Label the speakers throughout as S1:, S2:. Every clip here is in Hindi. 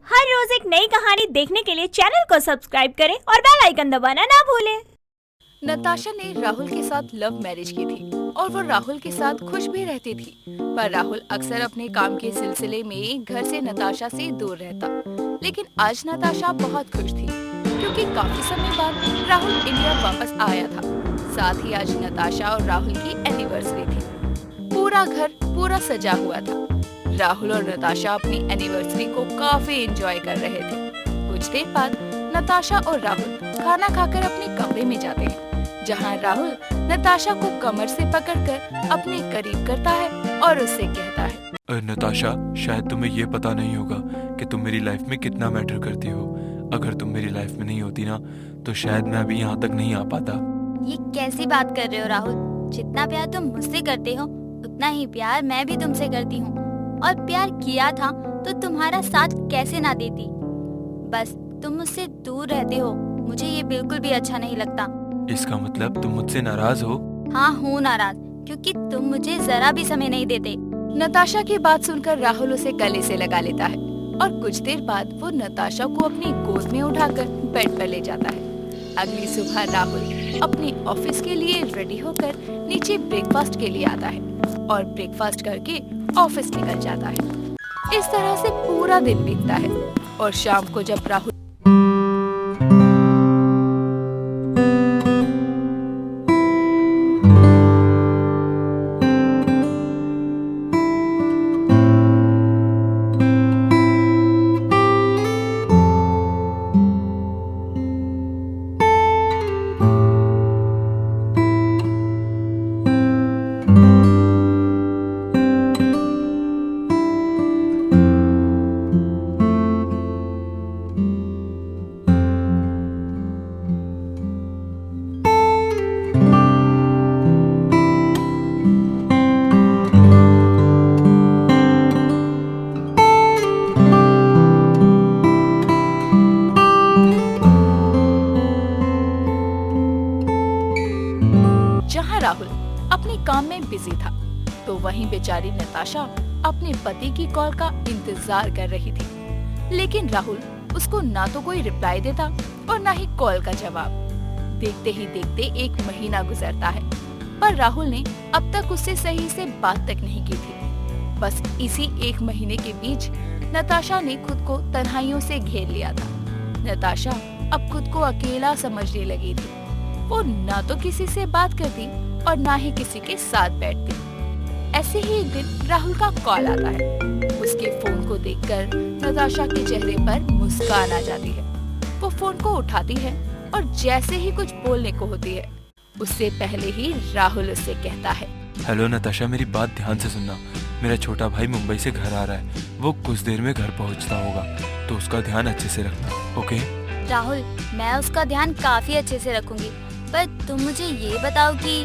S1: हर रोज एक नई कहानी देखने के लिए चैनल को सब्सक्राइब करें और बेल आइकन दबाना ना भूलें।
S2: नताशा ने राहुल के साथ लव मैरिज की थी और वो राहुल के साथ खुश भी रहती थी। पर राहुल अक्सर अपने काम के सिलसिले में घर से नताशा से दूर रहता। लेकिन आज नताशा बहुत खुश थी क्योंकि काफी समय बाद राहुल इंडिया वापस आया था। साथ ही आज नताशा और राहुल की एनिवर्सरी थी। पूरा घर पूरा सजा हुआ था। राहुल और नताशा अपनी एनिवर्सरी को काफी एंजॉय कर रहे थे। कुछ देर बाद नताशा और राहुल खाना खाकर अपने कमरे में जाते हैं, जहां राहुल नताशा को कमर से पकड़कर अपने करीब करता है और उससे कहता है,
S3: नताशा, शायद तुम्हें ये पता नहीं होगा कि तुम मेरी लाइफ में कितना मैटर करती हो। अगर तुम मेरी लाइफ में नहीं होती ना, तो शायद मैं अभी यहाँ तक नहीं आ पाता।
S4: ये कैसी बात कर रहे हो राहुल? जितना प्यार तुम मुझसे करते हो उतना ही प्यार मैं भी तुमसे करती हूँ। और प्यार किया था तो तुम्हारा साथ कैसे ना देती। बस तुम मुझसे दूर रहते हो, मुझे ये बिल्कुल भी अच्छा नहीं लगता।
S3: इसका मतलब तुम मुझसे नाराज हो?
S4: हाँ, हूँ नाराज, क्योंकि तुम मुझे जरा भी समय नहीं देते।
S2: नताशा की बात सुनकर राहुल उसे गले से लगा लेता है और कुछ देर बाद वो नताशा को अपनी गोद में उठाकर बेड पर ले जाता है। अगली सुबह राहुल अपने ऑफिस के लिए रेडी होकर नीचे ब्रेकफास्ट के लिए आता है और ब्रेकफास्ट करके ऑफिस निकल जाता है। इस तरह से पूरा दिन बीतता है और शाम को जब राहुल राहुल अपने काम में बिजी था, तो वहीं बेचारी नताशा अपने पति की कॉल का इंतजार कर रही थी। लेकिन राहुल उसको ना तो कोई रिप्लाई देता और ना ही कॉल का जवाब। देखते ही देखते 1 महीना गुजरता है, पर राहुल ने अब तक उससे सही से बात तक नहीं की थी। बस इसी 1 महीने के बीच नताशा ने खुद को तन्हाइयों से घेर लिया था। नताशा अब खुद को अकेला समझने लगी थी। वो ना तो किसी से बात करती और ना ही किसी के साथ बैठती। ऐसे ही एक दिन राहुल का कॉल आता है। उसके फोन को देखकर नताशा के चेहरे पर मुस्कान आ जाती है। वो फोन को उठाती है और जैसे ही कुछ बोलने को होती है, उससे पहले ही राहुल उससे कहता है,
S3: हेलो नताशा, मेरी बात ध्यान से सुनना। मेरा छोटा भाई मुंबई से घर आ रहा है। वो कुछ देर में घर पहुंचता होगा, तो उसका ध्यान अच्छे से रखना, ओके?
S4: राहुल, मैं उसका ध्यान काफी अच्छे से रखूंगी, पर तुम मुझे ये बताओ कि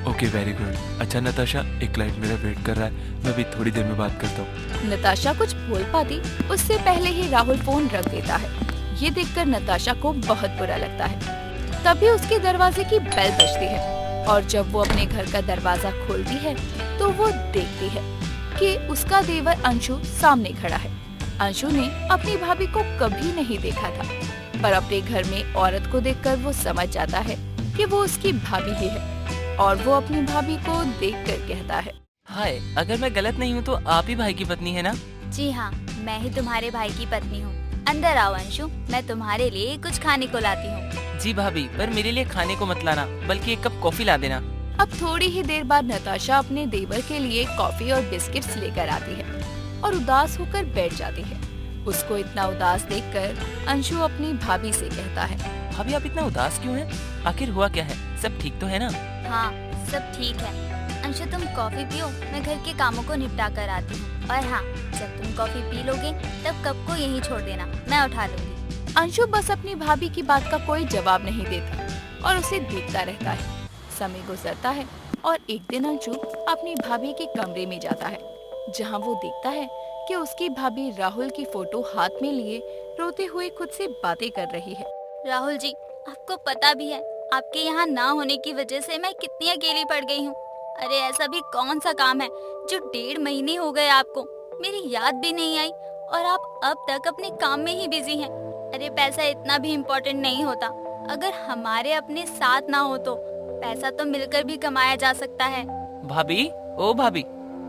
S3: ओके, वेरी गुड। अच्छा नताशा, एक क्लाइंट मेरा वेट कर रहा है, मैं भी थोड़ी देर में बात करता हूँ।
S2: नताशा कुछ बोल पाती उससे पहले ही राहुल फोन रख देता है। ये देखकर नताशा को बहुत बुरा लगता है। तभी उसके दरवाजे की बेल बजती है और जब वो अपने घर का दरवाजा खोलती है तो वो देखती है कि उसका देवर अंशु सामने खड़ा है। अंशु ने अपनी भाभी को कभी नहीं देखा था, पर अपने घर में औरत को देखकर वो समझ जाता है कि वो उसकी भाभी ही है और वो अपनी भाभी को देखकर कहता है,
S5: हाय, अगर मैं गलत नहीं हूँ तो आप ही भाई की पत्नी है ना?
S4: जी हाँ, मैं ही तुम्हारे भाई की पत्नी हूँ। अंदर आओ अंशु, मैं तुम्हारे लिए कुछ खाने को लाती हूँ।
S5: जी भाभी, पर मेरे लिए खाने को मत लाना, बल्कि 1 कप कॉफी ला देना।
S2: अब थोड़ी ही देर बाद नताशा अपने देवर के लिए कॉफी और बिस्किट्स लेकर आती है और उदास होकर बैठ जाती है। उसको इतना उदास देखकर अंशु अपनी भाभी से कहता है,
S5: भाभी आप इतना उदास क्यों हैं? आखिर हुआ क्या है? सब ठीक तो है ना?
S4: हाँ, सब ठीक है। अंशु, तुम कॉफी पियो, मैं घर के कामों को निपटा कर आती हूँ। और हाँ, जब तुम कॉफी पी लोगे तब कप को यहीं छोड़ देना, मैं उठा लूंगी।
S2: अंशु बस अपनी भाभी की बात का कोई जवाब नहीं देता और उसे देखता रहता है। समय गुजरता है और एक दिन अंशु अपनी भाभी के कमरे में जाता है, जहाँ वो देखता है कि उसकी भाभी राहुल की फोटो हाथ में लिए रोते हुए खुद से बातें कर रही है।
S4: राहुल जी, आपको पता भी है आपके यहाँ ना होने की वजह से मैं कितनी अकेली पड़ गई हूँ। अरे ऐसा भी कौन सा काम है जो 1.5 महीने हो गए आपको मेरी याद भी नहीं आई और आप अब तक अपने काम में ही बिजी हैं। अरे पैसा इतना भी इम्पोर्टेंट नहीं होता। अगर हमारे अपने साथ ना हो तो पैसा तो मिलकर भी कमाया जा सकता है।
S5: भाभी, ओ भाभी,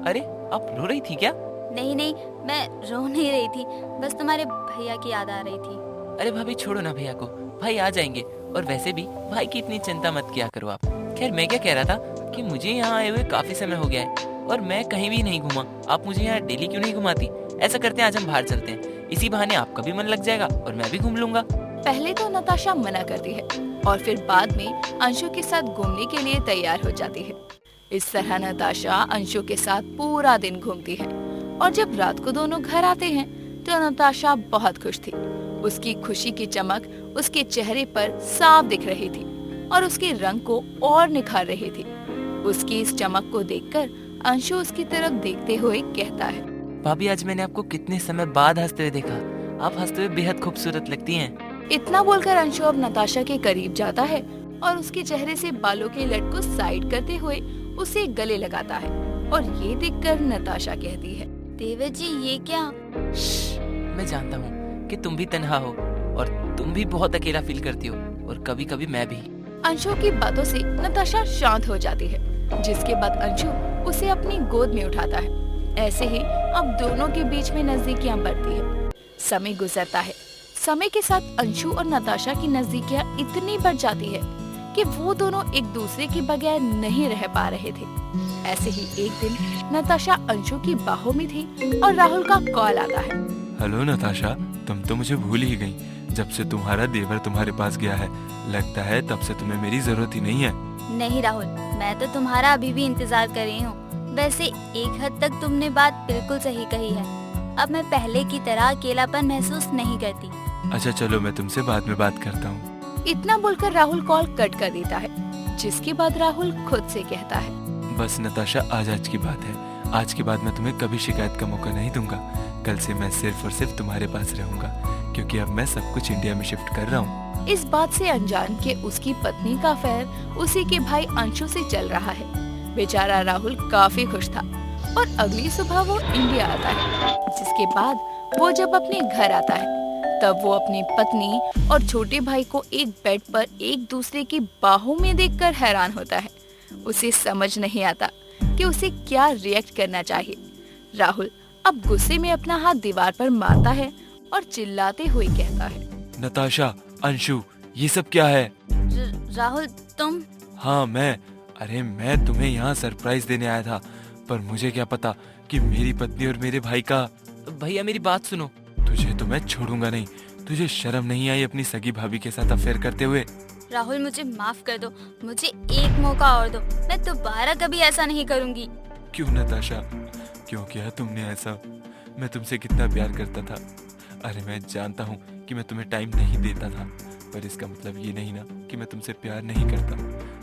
S5: अरे आप रो रही थी क्या?
S4: नहीं नहीं, मैं रो नहीं रही थी, बस तुम्हारे भैया की याद आ रही थी।
S5: अरे भाभी छोड़ो ना भैया को, भाई आ जाएंगे। और वैसे भी भाई की इतनी चिंता मत किया करो आप। खैर मैं क्या कह रहा था कि मुझे यहाँ आए हुए काफी समय हो गया है और मैं कहीं भी नहीं घूमा। आप मुझे यहाँ डेली क्यों नहीं घुमाती? ऐसा करते हैं आज हम बाहर चलते हैं, इसी बहाने आपका भी मन लग जाएगा और मैं भी घूम लूंगा।
S2: पहले तो नताशा मना करती है और फिर बाद में अंशु के साथ घूमने के लिए तैयार हो जाती है। इस तरह नताशा अंशु के साथ पूरा दिन घूमती है और जब रात को दोनों घर आते हैं तो नताशा बहुत खुश थी। उसकी खुशी की चमक उसके चेहरे पर साफ दिख रही थी और उसके रंग को और निखार रही थी। उसकी इस चमक को देखकर अंशु उसकी तरफ देखते हुए कहता है,
S5: भाभी आज मैंने आपको कितने समय बाद हंसते हुए देखा। आप हंसते हुए बेहद खूबसूरत लगती हैं।
S2: इतना बोलकर अंशु अब नताशा के करीब जाता है और उसके चेहरे से बालों के लट को साइड करते हुए उसे गले लगाता है और ये देखकर नताशा कहती है,
S4: देवर जी ये क्या?
S5: मैं जानता हूँ कि तुम भी तन्हा हो और तुम भी बहुत अकेला फील करती हो और कभी कभी मैं भी।
S2: अंशु की बातों से नताशा शांत हो जाती है, जिसके बाद अंशु उसे अपनी गोद में उठाता है। ऐसे ही अब दोनों के बीच में नजदीकियां बढ़ती है। समय गुजरता है। समय के साथ अंशु और नताशा की नजदीकियां इतनी बढ़ जाती है कि वो दोनों एक दूसरे के बगैर नहीं रह पा रहे थे। ऐसे ही एक दिन नताशा अंशु की बाहों में थी और राहुल का कॉल आता है।
S3: हेलो नताशा, तुम तो मुझे भूल ही गई। जब से तुम्हारा देवर तुम्हारे पास गया है, लगता है तब से तुम्हें मेरी जरूरत ही नहीं है।
S4: नहीं राहुल, मैं तो तुम्हारा अभी भी इंतजार कर रही हूँ। वैसे एक हद तक तुमने बात बिल्कुल सही कही है। अब मैं पहले की तरह अकेलापन महसूस नहीं करती।
S3: अच्छा चलो, मैं तुमसे बाद में बात करता हूँ।
S2: इतना बोलकर राहुल कॉल कट कर देता है, जिसके बाद राहुल खुद से कहता है,
S3: बस नताशा आज की बात है। आज के बाद मैं तुम्हें कभी शिकायत का मौका नहीं दूंगा। कल से मैं सिर्फ और सिर्फ तुम्हारे पास रहूंगा, क्योंकि अब मैं सब कुछ इंडिया में शिफ्ट कर रहा हूँ।
S2: इस बात से अनजान के उसकी पत्नी का अफेयर उसी के भाई अंशु से चल रहा है। बेचारा राहुल काफी खुश था और अगली सुबह वो इंडिया आता है। जिसके बाद वो जब अपने घर आता है तब वो अपनी पत्नी और छोटे भाई को एक बेड पर एक दूसरे की बाहों में देखकर हैरान होता है। उसे समझ नहीं आता कि उसे क्या रिएक्ट करना चाहिए। राहुल अब गुस्से में अपना हाथ दीवार पर मारता है और चिल्लाते हुए कहता है,
S3: नताशा, अंशु, ये सब क्या है?
S4: राहुल तुम?
S3: हाँ मैं। अरे मैं तुम्हें यहाँ सरप्राइज देने आया था, पर मुझे क्या पता कि मेरी पत्नी और मेरे भाई का।
S5: भैया मेरी बात सुनो।
S3: तुझे तो मैं छोड़ूंगा नहीं। तुझे शर्म नहीं आई अपनी सगी भाभी के साथ अफेयर करते हुए?
S4: राहुल मुझे माफ कर दो, मुझे एक मौका और दो, मैं दोबारा कभी ऐसा नहीं करूँगी।
S3: क्यों नताशा, क्यों किया तुमने ऐसा? मैं तुमसे कितना प्यार करता था। अरे मैं जानता हूँ कि मैं तुम्हें टाइम नहीं देता था, पर इसका मतलब ये नहीं ना कि मैं तुमसे प्यार नहीं करता।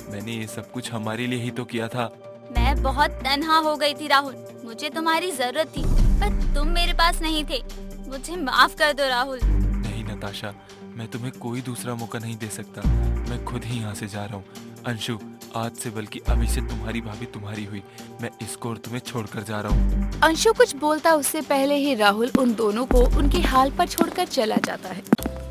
S3: मैंने ये सब कुछ हमारे लिए ही तो किया था।
S4: मैं बहुत तन्हा हो गई थी राहुल, मुझे तुम्हारी जरूरत थी, पर तुम मेरे पास नहीं थे। मुझे माफ कर दो राहुल।
S3: नहीं नताशा, मैं तुम्हें कोई दूसरा मौका नहीं दे सकता। मैं खुद ही यहाँ से जा रहा हूँ। अंशु, आज से बल्कि अभी से तुम्हारी भाभी तुम्हारी हुई। मैं इसको और तुम्हें छोड़कर जा रहा हूँ।
S2: अंशु कुछ बोलता उससे पहले ही राहुल उन दोनों को उनके हाल पर छोड़कर चला जाता है।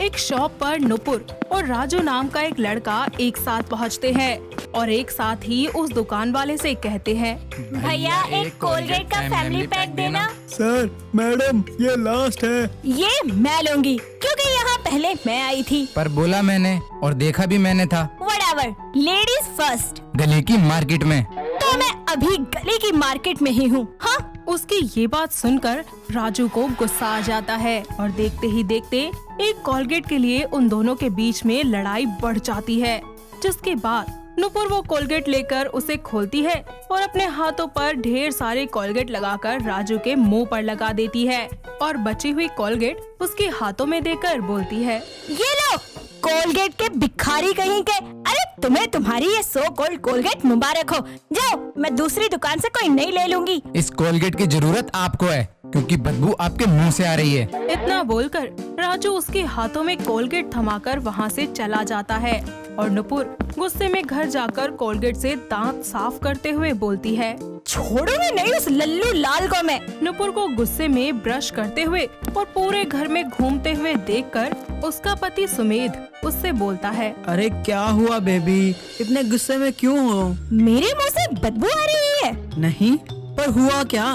S6: एक शॉप पर नुपुर और राजू नाम का एक लड़का एक साथ पहुंचते हैं और एक साथ ही उस दुकान वाले से कहते हैं,
S1: भैया एक कोलगेट का फैमिली पैक देना।
S7: सर, मैडम, ये लास्ट है।
S1: ये मैं लूंगी क्योंकि यहाँ पहले मैं आई थी।
S7: पर बोला मैंने और देखा भी मैंने था।
S1: Whatever, ladies first.
S7: गले की मार्केट में।
S1: तो मैं अभी गली की मार्केट में ही हूँ। हाँ,
S6: उसकी ये बात सुनकर राजू को गुस्सा आ जाता है और देखते ही देखते एक कोलगेट के लिए उन दोनों के बीच में लड़ाई बढ़ जाती है। जिसके बाद नुपुर वो कोलगेट लेकर उसे खोलती है और अपने हाथों पर ढेर सारे कोलगेट लगाकर राजू के मुंह पर लगा देती है और बची हुई कोलगेट उसके हाथों में देकर बोलती है,
S1: ये लो कोलगेट के भिखारी कहीं के। अरे तुम्हें तुम्हारी ये सो कॉल्ड कोलगेट मुबारक हो। जाओ, मैं दूसरी दुकान से कोई नई ले लूंगी।
S7: इस कोलगेट की जरूरत आपको है, क्योंकि बदबू आपके मुंह से आ रही है।
S6: इतना बोलकर राजू उसके हाथों में कोलगेट थमाकर वहाँ से चला जाता है और नुपुर गुस्से में घर जाकर कोलगेट से दांत साफ करते हुए बोलती है।
S1: छोड़ूंगी नहीं उस लल्लू लाल को मैं।
S6: नुपुर को गुस्से में ब्रश करते हुए और पूरे घर में घूमते हुए देखकर उसका पति सुमेध उससे बोलता है।
S8: अरे क्या हुआ बेबी, इतने गुस्से में क्यों हो?
S1: मेरे मुंह से बदबू आ रही है।
S8: नहीं, पर हुआ क्या?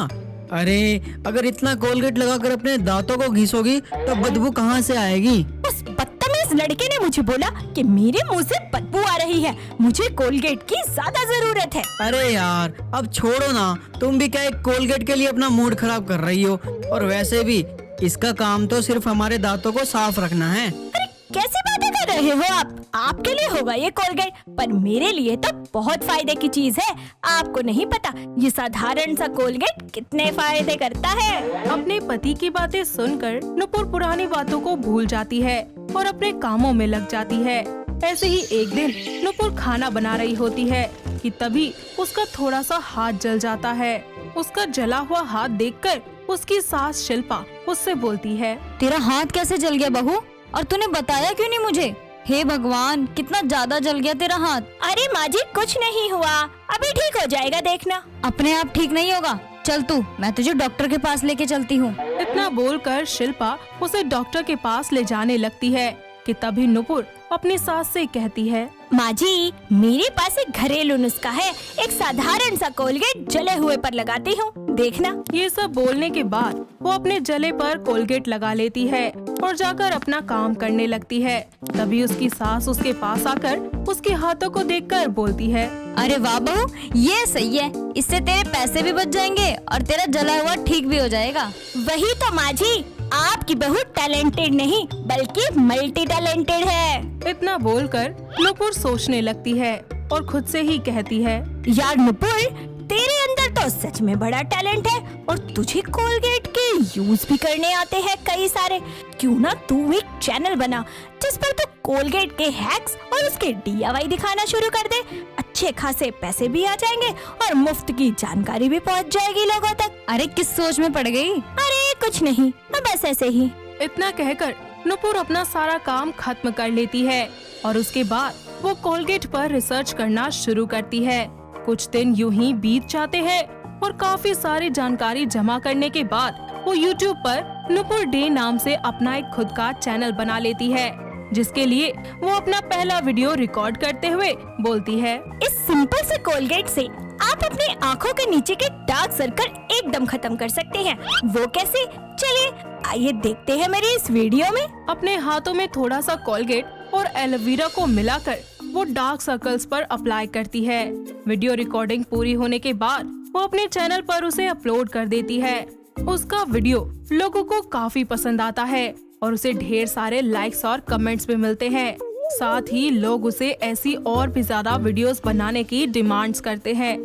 S8: अरे अगर इतना कोलगेट लगाकर अपने दांतों को घिसोगी तो बदबू कहाँ से आएगी?
S1: उस बदतमीज लड़के ने मुझे बोला कि मेरे मुंह से बदबू आ रही है, मुझे कोलगेट की ज्यादा जरूरत है।
S8: अरे यार अब छोड़ो ना, तुम भी क्या एक कोलगेट के लिए अपना मूड खराब कर रही हो? और वैसे भी इसका काम तो सिर्फ हमारे दांतों को साफ रखना है।
S1: अरे कैसी बातें कर रहे हो आप? आपके लिए होगा ये कोलगेट, पर मेरे लिए तो बहुत फायदे की चीज है। आपको नहीं पता ये साधारण सा कोलगेट कितने फायदे करता है।
S6: अपने पति की बातें सुनकर नुपुर पुरानी बातों को भूल जाती है और अपने कामों में लग जाती है। ऐसे ही एक दिन नुपुर खाना बना रही होती है कि तभी उसका थोड़ा सा हाथ जल जाता है। उसका जला हुआ हाथ देखकर उसकी सास शिल्पा उससे बोलती है।
S9: तेरा हाथ कैसे जल गया बहू, और तूने बताया क्यों नहीं मुझे? हे भगवान, कितना ज्यादा जल गया तेरा हाथ।
S1: अरे माँ जी कुछ नहीं हुआ, अभी ठीक हो जाएगा, देखना।
S9: अपने आप ठीक नहीं होगा, चल तू, मैं तुझे डॉक्टर के पास लेके चलती हूँ।
S6: इतना बोलकर शिल्पा उसे डॉक्टर के पास ले जाने लगती है कि तभी नुपुर अपनी सास से कहती है।
S1: माँ जी मेरे पास एक घरेलू नुस्खा है, एक साधारण सा कोलगेट जले हुए पर लगाती हूँ, देखना।
S6: ये सब बोलने के बाद वो अपने जले पर कोलगेट लगा लेती है और जाकर अपना काम करने लगती है। तभी उसकी सास उसके पास आकर उसके हाथों को देखकर बोलती है।
S9: अरे वाह बहू, ये सही है, इससे तेरे पैसे भी बच जाएंगे और तेरा जला हुआ ठीक भी हो जाएगा।
S1: वही तो माँ जी, आपकी बहू टैलेंटेड नहीं बल्कि मल्टी टैलेंटेड है।
S6: इतना बोलकर नुपुर सोचने लगती है और खुद से ही कहती है।
S1: यार नुपुर, तेरे अंदर तो सच में बड़ा टैलेंट है और तुझे कोलगेट के यूज भी करने आते हैं कई सारे। क्यों ना तू एक चैनल बना जिस पर तू कोलगेट के हैक्स और उसके DIY दिखाना शुरू कर दे। अच्छे खासे पैसे भी आ जाएंगे और मुफ्त की जानकारी भी पहुंच जाएगी लोगों तक।
S9: अरे किस सोच में पड़ गई?
S1: अरे कुछ नहीं, बस ऐसे ही।
S6: इतना कहकर नुपुर अपना सारा काम खत्म कर लेती है और उसके बाद वो कोलगेट पर रिसर्च करना शुरू करती है। कुछ दिन यूं ही बीत जाते हैं और काफी सारी जानकारी जमा करने के बाद वो YouTube पर नुपुर डे नाम से अपना एक खुद का चैनल बना लेती है, जिसके लिए वो अपना पहला वीडियो रिकॉर्ड करते हुए बोलती है।
S1: इस सिंपल से कोलगेट से आप अपनी आँखों के नीचे के डार्क सर्कल एकदम खत्म कर सकते हैं। वो कैसे? चलिए आइए देखते हैं मेरी इस वीडियो में।
S6: अपने हाथों में थोड़ा सा कोलगेट और एलोवेरा को मिलाकर वो डार्क सर्कल्स पर अप्लाई करती है। वीडियो रिकॉर्डिंग पूरी होने के बाद वो अपने चैनल पर उसे अपलोड कर देती है। उसका वीडियो लोगों को काफी पसंद आता है और उसे ढेर सारे लाइक्स और कमेंट्स भी मिलते हैं। साथ ही लोग उसे ऐसी और भी ज्यादा वीडियोस बनाने की डिमांड्स करते हैं।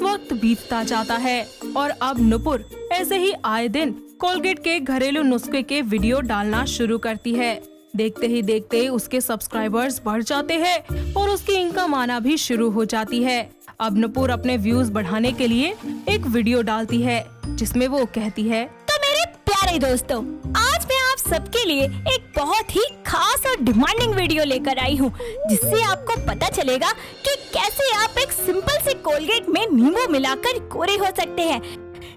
S6: वक्त बीतता जाता है और अब नुपुर ऐसे ही आए दिन कोलगेट के घरेलू नुस्खे के वीडियो डालना शुरू करती है। देखते ही देखते उसके सब्सक्राइबर्स बढ़ जाते हैं और उसकी इनकम आना भी शुरू हो जाती है। अब नुपुर अपने व्यूज बढ़ाने के लिए एक वीडियो डालती है जिसमें वो कहती है।
S1: तो मेरे प्यारे दोस्तों, आज मैं आप सबके लिए एक बहुत ही खास और डिमांडिंग वीडियो लेकर आई हूँ, जिससे आपको पता चलेगा कि कैसे आप एक सिंपल से कोलगेट में नींबू मिलाकर गोरे हो सकते हैं।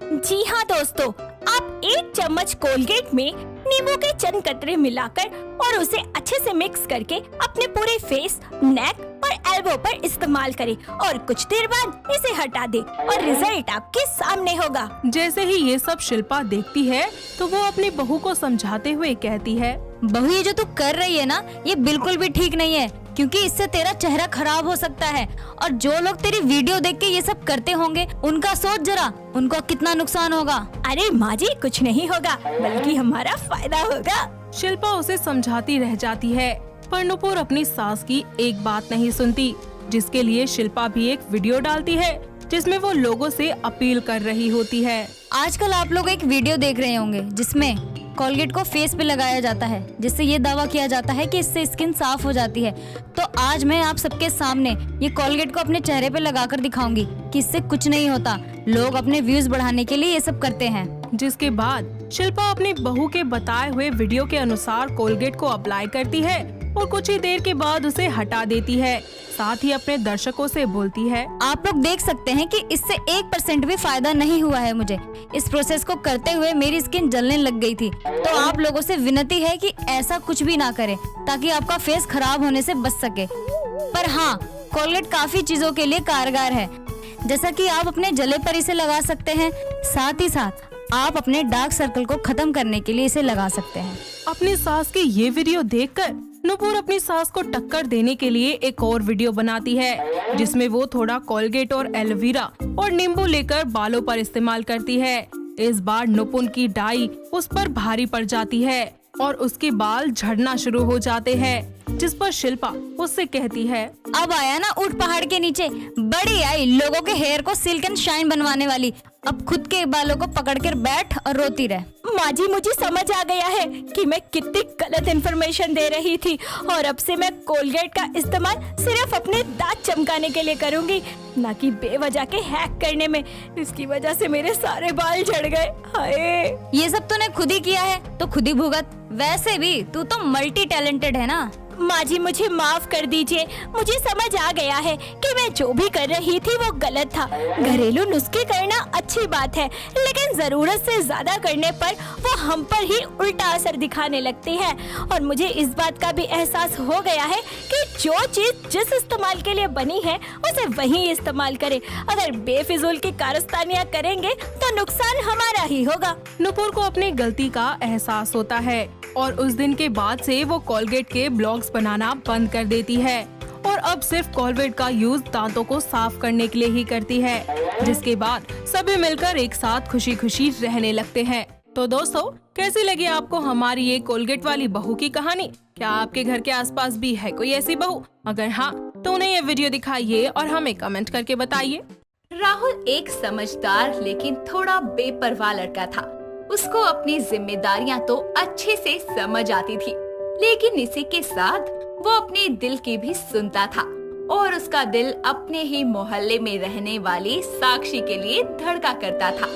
S1: जी हाँ दोस्तों, आप एक चम्मच कोलगेट में नींबू के चंद कतरे मिलाकर और उसे अच्छे से मिक्स करके अपने पूरे फेस, नेक और एल्बो पर इस्तेमाल करें और कुछ देर बाद इसे हटा दे और रिजल्ट आपके सामने होगा।
S6: जैसे ही ये सब शिल्पा देखती है तो वो अपनी बहू को समझाते हुए कहती है।
S9: बहू, ये जो तू कर रही है ना, ये बिल्कुल भी ठीक नहीं है, क्योंकि इससे तेरा चेहरा खराब हो सकता है। और जो लोग तेरी वीडियो देख के ये सब करते होंगे, उनका सोच जरा, उनको कितना नुकसान होगा।
S1: अरे माँ जी, कुछ नहीं होगा, बल्कि हमारा फायदा होगा।
S6: शिल्पा उसे समझाती रह जाती है, पर नुपुर अपनी सास की एक बात नहीं सुनती, जिसके लिए शिल्पा भी एक वीडियो डालती है जिसमें वो लोगों से अपील कर रही होती है।
S9: आजकल आप लोग एक वीडियो देख रहे होंगे जिसमें कोलगेट को फेस पे लगाया जाता है, जिससे ये दावा किया जाता है कि इससे स्किन साफ हो जाती है। तो आज मैं आप सबके सामने ये कोलगेट को अपने चेहरे पे लगाकर दिखाऊंगी कि इससे कुछ नहीं होता। लोग अपने व्यूज बढ़ाने के लिए ये सब करते हैं।
S6: जिसके बाद शिल्पा अपनी बहू के बताए हुए वीडियो के अनुसार कोलगेट को अप्लाई करती है और कुछ ही देर के बाद उसे हटा देती है। साथ ही अपने दर्शकों से बोलती है,
S9: आप लोग देख सकते हैं कि इससे 1% भी फायदा नहीं हुआ है मुझे। इस प्रोसेस को करते हुए मेरी स्किन जलने लग गई थी। तो आप लोगों से विनती है कि ऐसा कुछ भी ना करें ताकि आपका फेस खराब होने से बच सके। पर हाँ, कोलगेट काफी चीजों के लिए कारगर है, जैसा कि आप अपने जले पर इसे लगा सकते हैं। साथ ही साथ आप अपने डार्क सर्कल को खत्म करने के लिए इसे लगा सकते हैं।
S6: अपनी सास की ये वीडियो देखकर नुपुर अपनी सास को टक्कर देने के लिए एक और वीडियो बनाती है, जिसमें वो थोड़ा कोलगेट और एलोवेरा और नींबू लेकर बालों पर इस्तेमाल करती है। इस बार नुपुर की डाई उस पर भारी पड़ जाती है और उसके बाल झड़ना शुरू हो जाते हैं, जिस पर शिल्पा उससे कहती है,
S9: अब आया ना ऊंट पहाड़ के नीचे, बड़ी आई लोगों के हेयर को सिल्क एंड शाइन बनवाने वाली। अब खुद के बालों को पकड़कर बैठ और रोती रह।
S1: माँ जी, मुझे समझ आ गया है कि मैं कितनी गलत इन्फॉर्मेशन दे रही थी और अब से मैं कोलगेट का इस्तेमाल सिर्फ अपने दांत चमकाने के लिए करूंगी, ना कि बेवजह के हैक करने में। इसकी वजह से मेरे सारे बाल झड़ गए। हाय,
S9: ये सब तूने खुद ही किया है तो खुद ही भुगत। वैसे भी तू तो मल्टी टैलेंटेड है ना।
S1: माँ जी, मुझे माफ कर दीजिए। मुझे समझ आ गया है कि मैं जो भी कर रही थी वो गलत था। घरेलू नुस्खे करना अच्छी बात है, लेकिन जरूरत से ज्यादा करने पर वो हम पर ही उल्टा असर दिखाने लगती है। और मुझे इस बात का भी एहसास हो गया है कि जो चीज जिस इस्तेमाल के लिए बनी है उसे वही इस्तेमाल करें। अगर बेफिजूल की कारस्तानियाँ करेंगे तो नुकसान हमारा ही होगा।
S6: नुपुर को अपनी गलती का एहसास होता है और उस दिन के बाद से वो कोलगेट के ब्लॉग्स बनाना बंद कर देती है और अब सिर्फ कोलगेट का यूज दांतों को साफ करने के लिए ही करती है, जिसके बाद सभी मिलकर एक साथ खुशी खुशी रहने लगते हैं। तो दोस्तों, कैसी लगी आपको हमारी ये कोलगेट वाली बहू की कहानी? क्या आपके घर के आसपास भी है कोई ऐसी बहू? अगर हाँ, तो उन्हें ये वीडियो दिखाइए और हमें कमेंट करके बताइए।
S2: राहुल एक समझदार लेकिन थोड़ा बेपरवाह लड़का था। उसको अपनी जिम्मेदारियां तो अच्छे से समझ आती थी, लेकिन इसी के साथ वो अपने दिल की भी सुनता था और उसका दिल अपने ही मोहल्ले में रहने वाली साक्षी के लिए धड़का करता था।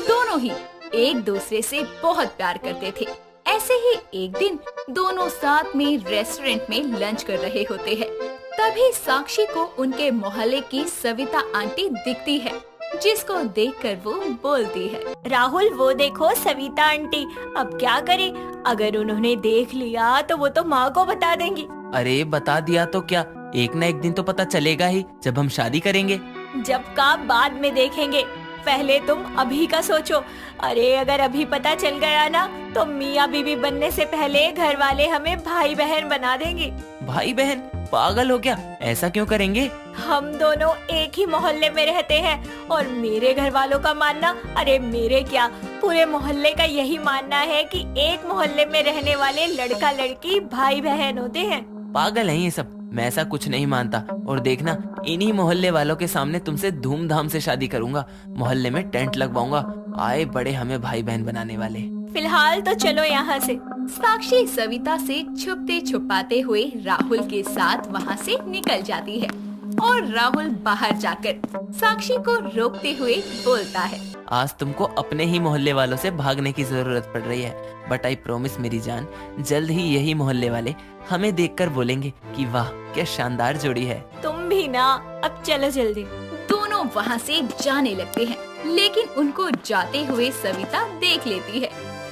S2: दोनों ही एक दूसरे से बहुत प्यार करते थे। ऐसे ही एक दिन दोनों साथ में रेस्टोरेंट में लंच कर रहे होते हैं। तभी साक्षी को उनके मोहल्ले की सविता आंटी दिखती है, जिसको देखकर वो बोलती है,
S1: राहुल, वो देखो सविता आंटी। अब क्या करें? अगर उन्होंने देख लिया तो वो तो माँ को बता देंगी।
S5: अरे बता दिया तो क्या, एक न एक दिन तो पता चलेगा ही जब हम शादी करेंगे।
S1: जब का बाद में देखेंगे, पहले तुम अभी का सोचो। अरे अगर अभी पता चल गया ना तो मियाँ बीवी बनने से पहले घर वाले हमें भाई बहन बना देंगे।
S5: भाई बहन? पागल हो क्या? ऐसा क्यों करेंगे?
S1: हम दोनों एक ही मोहल्ले में रहते हैं और मेरे घर वालों का मानना, अरे मेरे क्या, पूरे मोहल्ले का यही मानना है कि एक मोहल्ले में रहने वाले लड़का लड़की भाई बहन होते हैं।
S5: पागल है ये सब, मैं ऐसा कुछ नहीं मानता। और देखना, इन्हीं मोहल्ले वालों के सामने तुमसे धूमधाम से शादी करूंगा। मोहल्ले में टेंट लगवाऊंगा, आए बड़े हमें भाई बहन बनाने वाले।
S1: फिलहाल तो चलो यहाँ से।
S2: साक्षी सविता से छुपते छुपाते हुए राहुल के साथ वहाँ से निकल जाती है और राहुल बाहर जाकर साक्षी को रोकते हुए बोलता है,
S5: आज तुमको अपने ही मोहल्ले वालों से भागने की जरूरत पड़ रही है, बट आई प्रॉमिस मेरी जान, जल्द ही यही मोहल्ले वाले हमें देखकर बोलेंगे कि वाह क्या शानदार जोड़ी है।
S1: तुम भी ना, अब चलो जल्दी।
S2: दोनों वहाँ से जाने लगते हैं, लेकिन उनको जाते हुए सविता देख लेती है,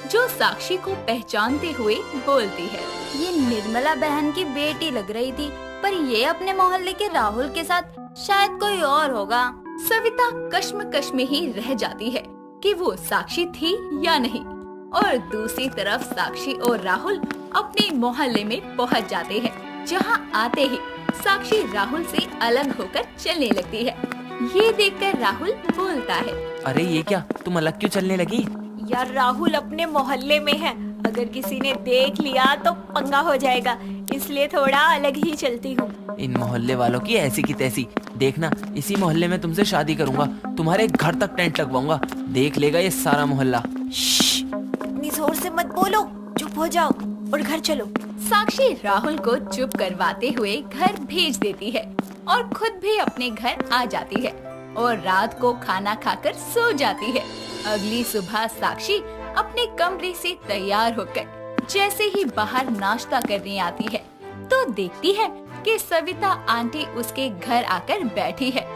S2: जो साक्षी को पहचानते हुए बोलती है,
S9: ये निर्मला बहन की बेटी लग रही थी, पर ये अपने मोहल्ले के राहुल के साथ शायद कोई और होगा।
S2: सविता कश्मकश में ही रह जाती है कि वो साक्षी थी या नहीं। और दूसरी तरफ साक्षी और राहुल अपने मोहल्ले में पहुंच जाते हैं, जहां आते ही साक्षी राहुल से अलग होकर चलने लगती है। ये देखकर राहुल बोलता है,
S5: अरे ये क्या, तुम अलग क्यों चलने लगी?
S1: यार राहुल अपने मोहल्ले में है, अगर किसी ने देख लिया तो पंगा हो जाएगा, इसलिए थोड़ा अलग ही चलती हूँ।
S5: इन मोहल्ले वालों की ऐसी की तैसी, देखना इसी मोहल्ले में तुमसे शादी करूंगा, तुम्हारे घर तक टेंट लगवाऊंगा, देख लेगा ये सारा मोहल्ला।
S1: इतनी जोर से मत बोलो, चुप हो जाओ और घर चलो।
S2: साक्षी राहुल को चुप करवाते हुए घर भेज देती है और खुद भी अपने घर आ जाती है और रात को खाना खाकर सो जाती है। अगली सुबह साक्षी अपने कमरे से तैयार होकर जैसे ही बाहर नाश्ता करने आती है, तो देखती है कि सविता आंटी उसके घर आकर बैठी है।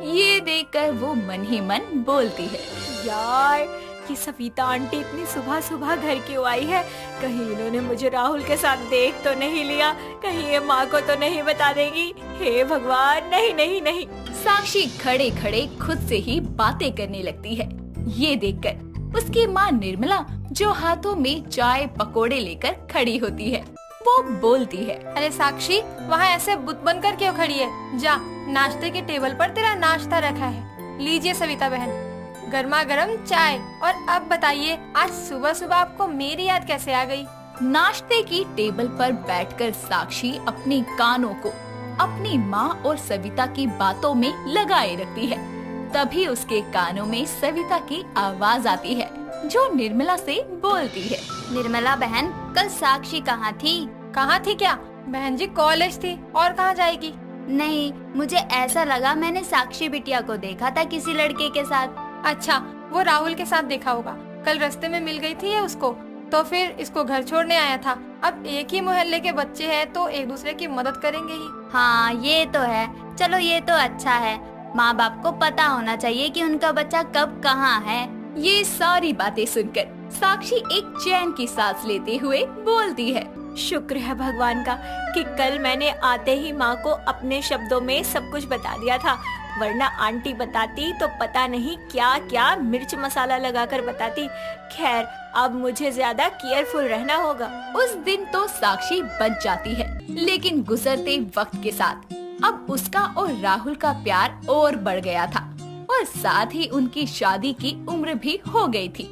S2: ये देखकर वो मन ही मन बोलती है,
S1: यार ये सविता आंटी इतनी सुबह सुबह घर क्यों आई है? कहीं इन्होंने मुझे राहुल के साथ देख तो नहीं लिया? कहीं ये माँ को तो नहीं बता देगी? हे भगवान, नहीं नहीं नहीं।
S2: साक्षी खड़े खड़े खुद से ही बातें करने लगती है। ये देखकर उसकी माँ निर्मला, जो हाथों में चाय पकोड़े लेकर खड़ी होती है, वो बोलती है,
S10: अरे साक्षी, वहाँ ऐसे बुत बनकर क्यों खड़ी है? जा, नाश्ते के टेबल पर तेरा नाश्ता रखा है, लीजिए सविता बहन, गर्मा गर्म चाय। और अब बताइए, आज सुबह सुबह आपको मेरी याद कैसे आ गई?
S2: नाश्ते की टेबल पर बैठकर साक्षी अपने कानों को अपनी माँ और सविता की बातों में लगाए रखती है। तभी उसके कानों में सविता की आवाज आती है, जो निर्मला से बोलती है,
S4: निर्मला बहन, कल साक्षी कहाँ थी?
S10: कहाँ थी क्या? बहन जी कॉलेज थी, और कहाँ जाएगी?
S4: नहीं, मुझे ऐसा लगा मैंने साक्षी बिटिया को देखा था किसी लड़के के साथ।
S10: अच्छा, वो राहुल के साथ देखा होगा। कल रास्ते में मिल गई थी ये उसको, तो फिर इसको घर छोड़ने आया था। अब एक ही मोहल्ले के बच्चे हैं तो एक दूसरे की मदद करेंगे ही।
S4: हाँ, ये तो है। चलो, ये तो अच्छा है। माँ बाप को पता होना चाहिए कि उनका बच्चा कब कहाँ है।
S2: ये सारी बातें सुनकर साक्षी एक चैन की सांस लेते हुए बोलती है,
S1: शुक्र है भगवान का कि कल मैंने आते ही माँ को अपने शब्दों में सब कुछ बता दिया था, वरना आंटी बताती तो पता नहीं क्या क्या मिर्च मसाला लगाकर बताती। खैर, अब मुझे ज्यादा केयरफुल रहना होगा।
S2: उस दिन तो साक्षी बच जाती है, लेकिन गुजरते वक्त के साथ अब उसका और राहुल का प्यार और बढ़ गया था, और साथ ही उनकी शादी की उम्र भी हो गई थी।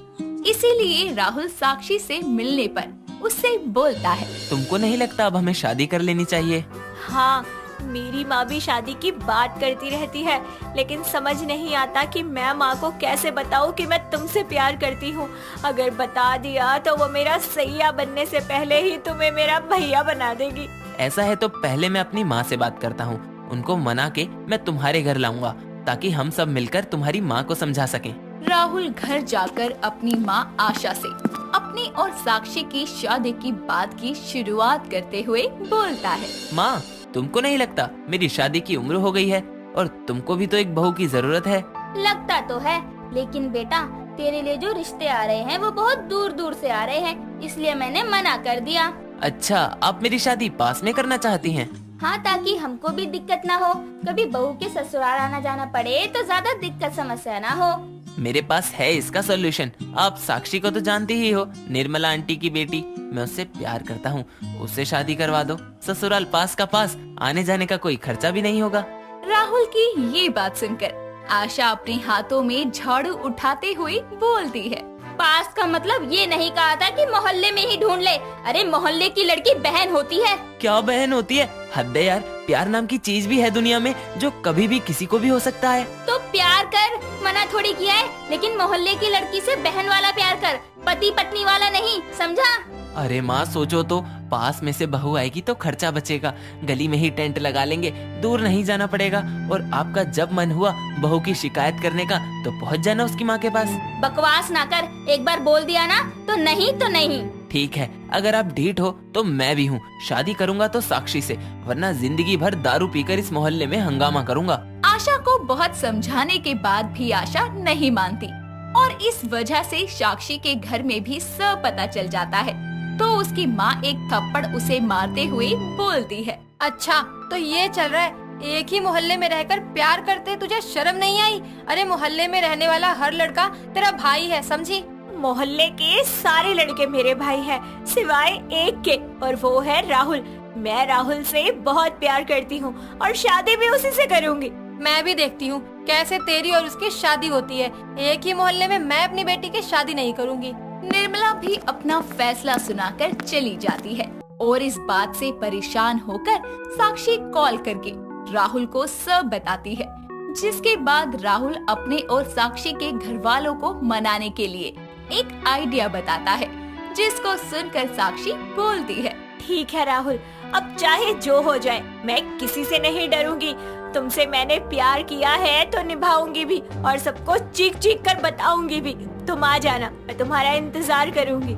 S2: इसीलिए राहुल साक्षी से मिलने पर उससे बोलता है,
S5: तुमको नहीं लगता अब हमें शादी कर लेनी चाहिए?
S1: हाँ, मेरी माँ भी शादी की बात करती रहती है, लेकिन समझ नहीं आता कि मैं माँ को कैसे बताऊँ कि मैं तुमसे प्यार करती हूँ। अगर बता दिया तो वो मेरा सैया बनने से पहले ही तुम्हें मेरा भैया बना देगी।
S5: ऐसा है तो पहले मैं अपनी माँ से बात करता हूँ, उनको मना के मैं तुम्हारे घर लाऊंगा, ताकि हम सब मिलकर तुम्हारी माँ को समझा सकें।
S2: राहुल घर जाकर अपनी माँ आशा से अपनी और साक्षी की शादी की बात की शुरुआत करते हुए बोलता है,
S5: माँ, तुमको नहीं लगता मेरी शादी की उम्र हो गई है और तुमको भी तो एक बहू की जरूरत है?
S4: लगता तो है, लेकिन बेटा, तेरे लिए जो रिश्ते आ रहे हैं वो बहुत दूर दूर से आ रहे हैं, इसलिए मैंने मना कर दिया।
S5: अच्छा, आप मेरी शादी पास में करना चाहती हैं?
S4: हाँ, ताकि हमको भी दिक्कत ना हो, कभी बहू के ससुराल आना जाना पड़े तो ज्यादा दिक्कत समस्या ना हो।
S5: मेरे पास है इसका सोल्यूशन। आप साक्षी को तो जानती ही हो, निर्मला आंटी की बेटी। मैं उससे प्यार करता हूँ, उससे शादी करवा दो। ससुराल पास का पास, आने जाने का कोई खर्चा भी नहीं होगा।
S2: राहुल की ये बात सुनकर आशा अपने हाथों में झाड़ू उठाते हुए बोलती है,
S4: पास का मतलब ये नहीं कहा था कि मोहल्ले में ही ढूंढ ले। अरे, मोहल्ले की लड़की बहन होती है।
S5: क्या बहन होती है? हद है यार, प्यार नाम की चीज भी है दुनिया में जो कभी भी किसी को भी हो सकता है।
S4: तो प्यार कर, मना थोड़ी किया है, लेकिन मोहल्ले की लड़की से बहन वाला प्यार कर, पति पत्नी वाला नहीं, समझा?
S5: अरे माँ, सोचो तो, पास में से बहू आएगी तो खर्चा बचेगा, गली में ही टेंट लगा लेंगे, दूर नहीं जाना पड़ेगा, और आपका जब मन हुआ बहू की शिकायत करने का तो पहुँच जाना उसकी माँ के पास।
S4: बकवास ना कर, एक बार बोल दिया ना तो नहीं तो नहीं।
S5: ठीक है, अगर आप ढीठ हो तो मैं भी हूँ। शादी करूँगा तो साक्षी से, वरना जिंदगी भर दारू पीकर इस मोहल्ले में हंगामा करूँगा।
S2: आशा को बहुत समझाने के बाद भी आशा नहीं मानती, और इस वजह से साक्षी के घर में भी सब पता चल जाता है। तो उसकी माँ एक थप्पड़ उसे मारते हुए बोलती है,
S10: अच्छा, तो ये चल रहा है, एक ही मोहल्ले में रहकर प्यार करते तुझे शर्म नहीं आई? अरे, मोहल्ले में रहने वाला हर लड़का तेरा भाई है, समझी?
S1: मोहल्ले के सारे लड़के मेरे भाई हैं, सिवाय एक के, और वो है राहुल। मैं राहुल से बहुत प्यार करती हूँ और शादी भी उसी से करूँगी।
S10: मैं भी देखती हूँ कैसे तेरी और उसकी शादी होती है। एक ही मोहल्ले में मैं अपनी बेटी की शादी नहीं करूँगी।
S2: निर्मला भी अपना फैसला सुनाकर चली जाती है, और इस बात से परेशान होकर साक्षी कॉल करके राहुल को सब बताती है, जिसके बाद राहुल अपने और साक्षी के घर वालों को मनाने के लिए एक आइडिया बताता है, जिसको सुनकर साक्षी बोलती है,
S1: ठीक है राहुल, अब चाहे जो हो जाए मैं किसी से नहीं डरूंगी। तुमसे मैंने प्यार किया है तो निभाऊंगी भी, और सबको चीख चीख कर बताऊंगी भी। तुम आ जाना, मैं तुम्हारा इंतजार करूंगी।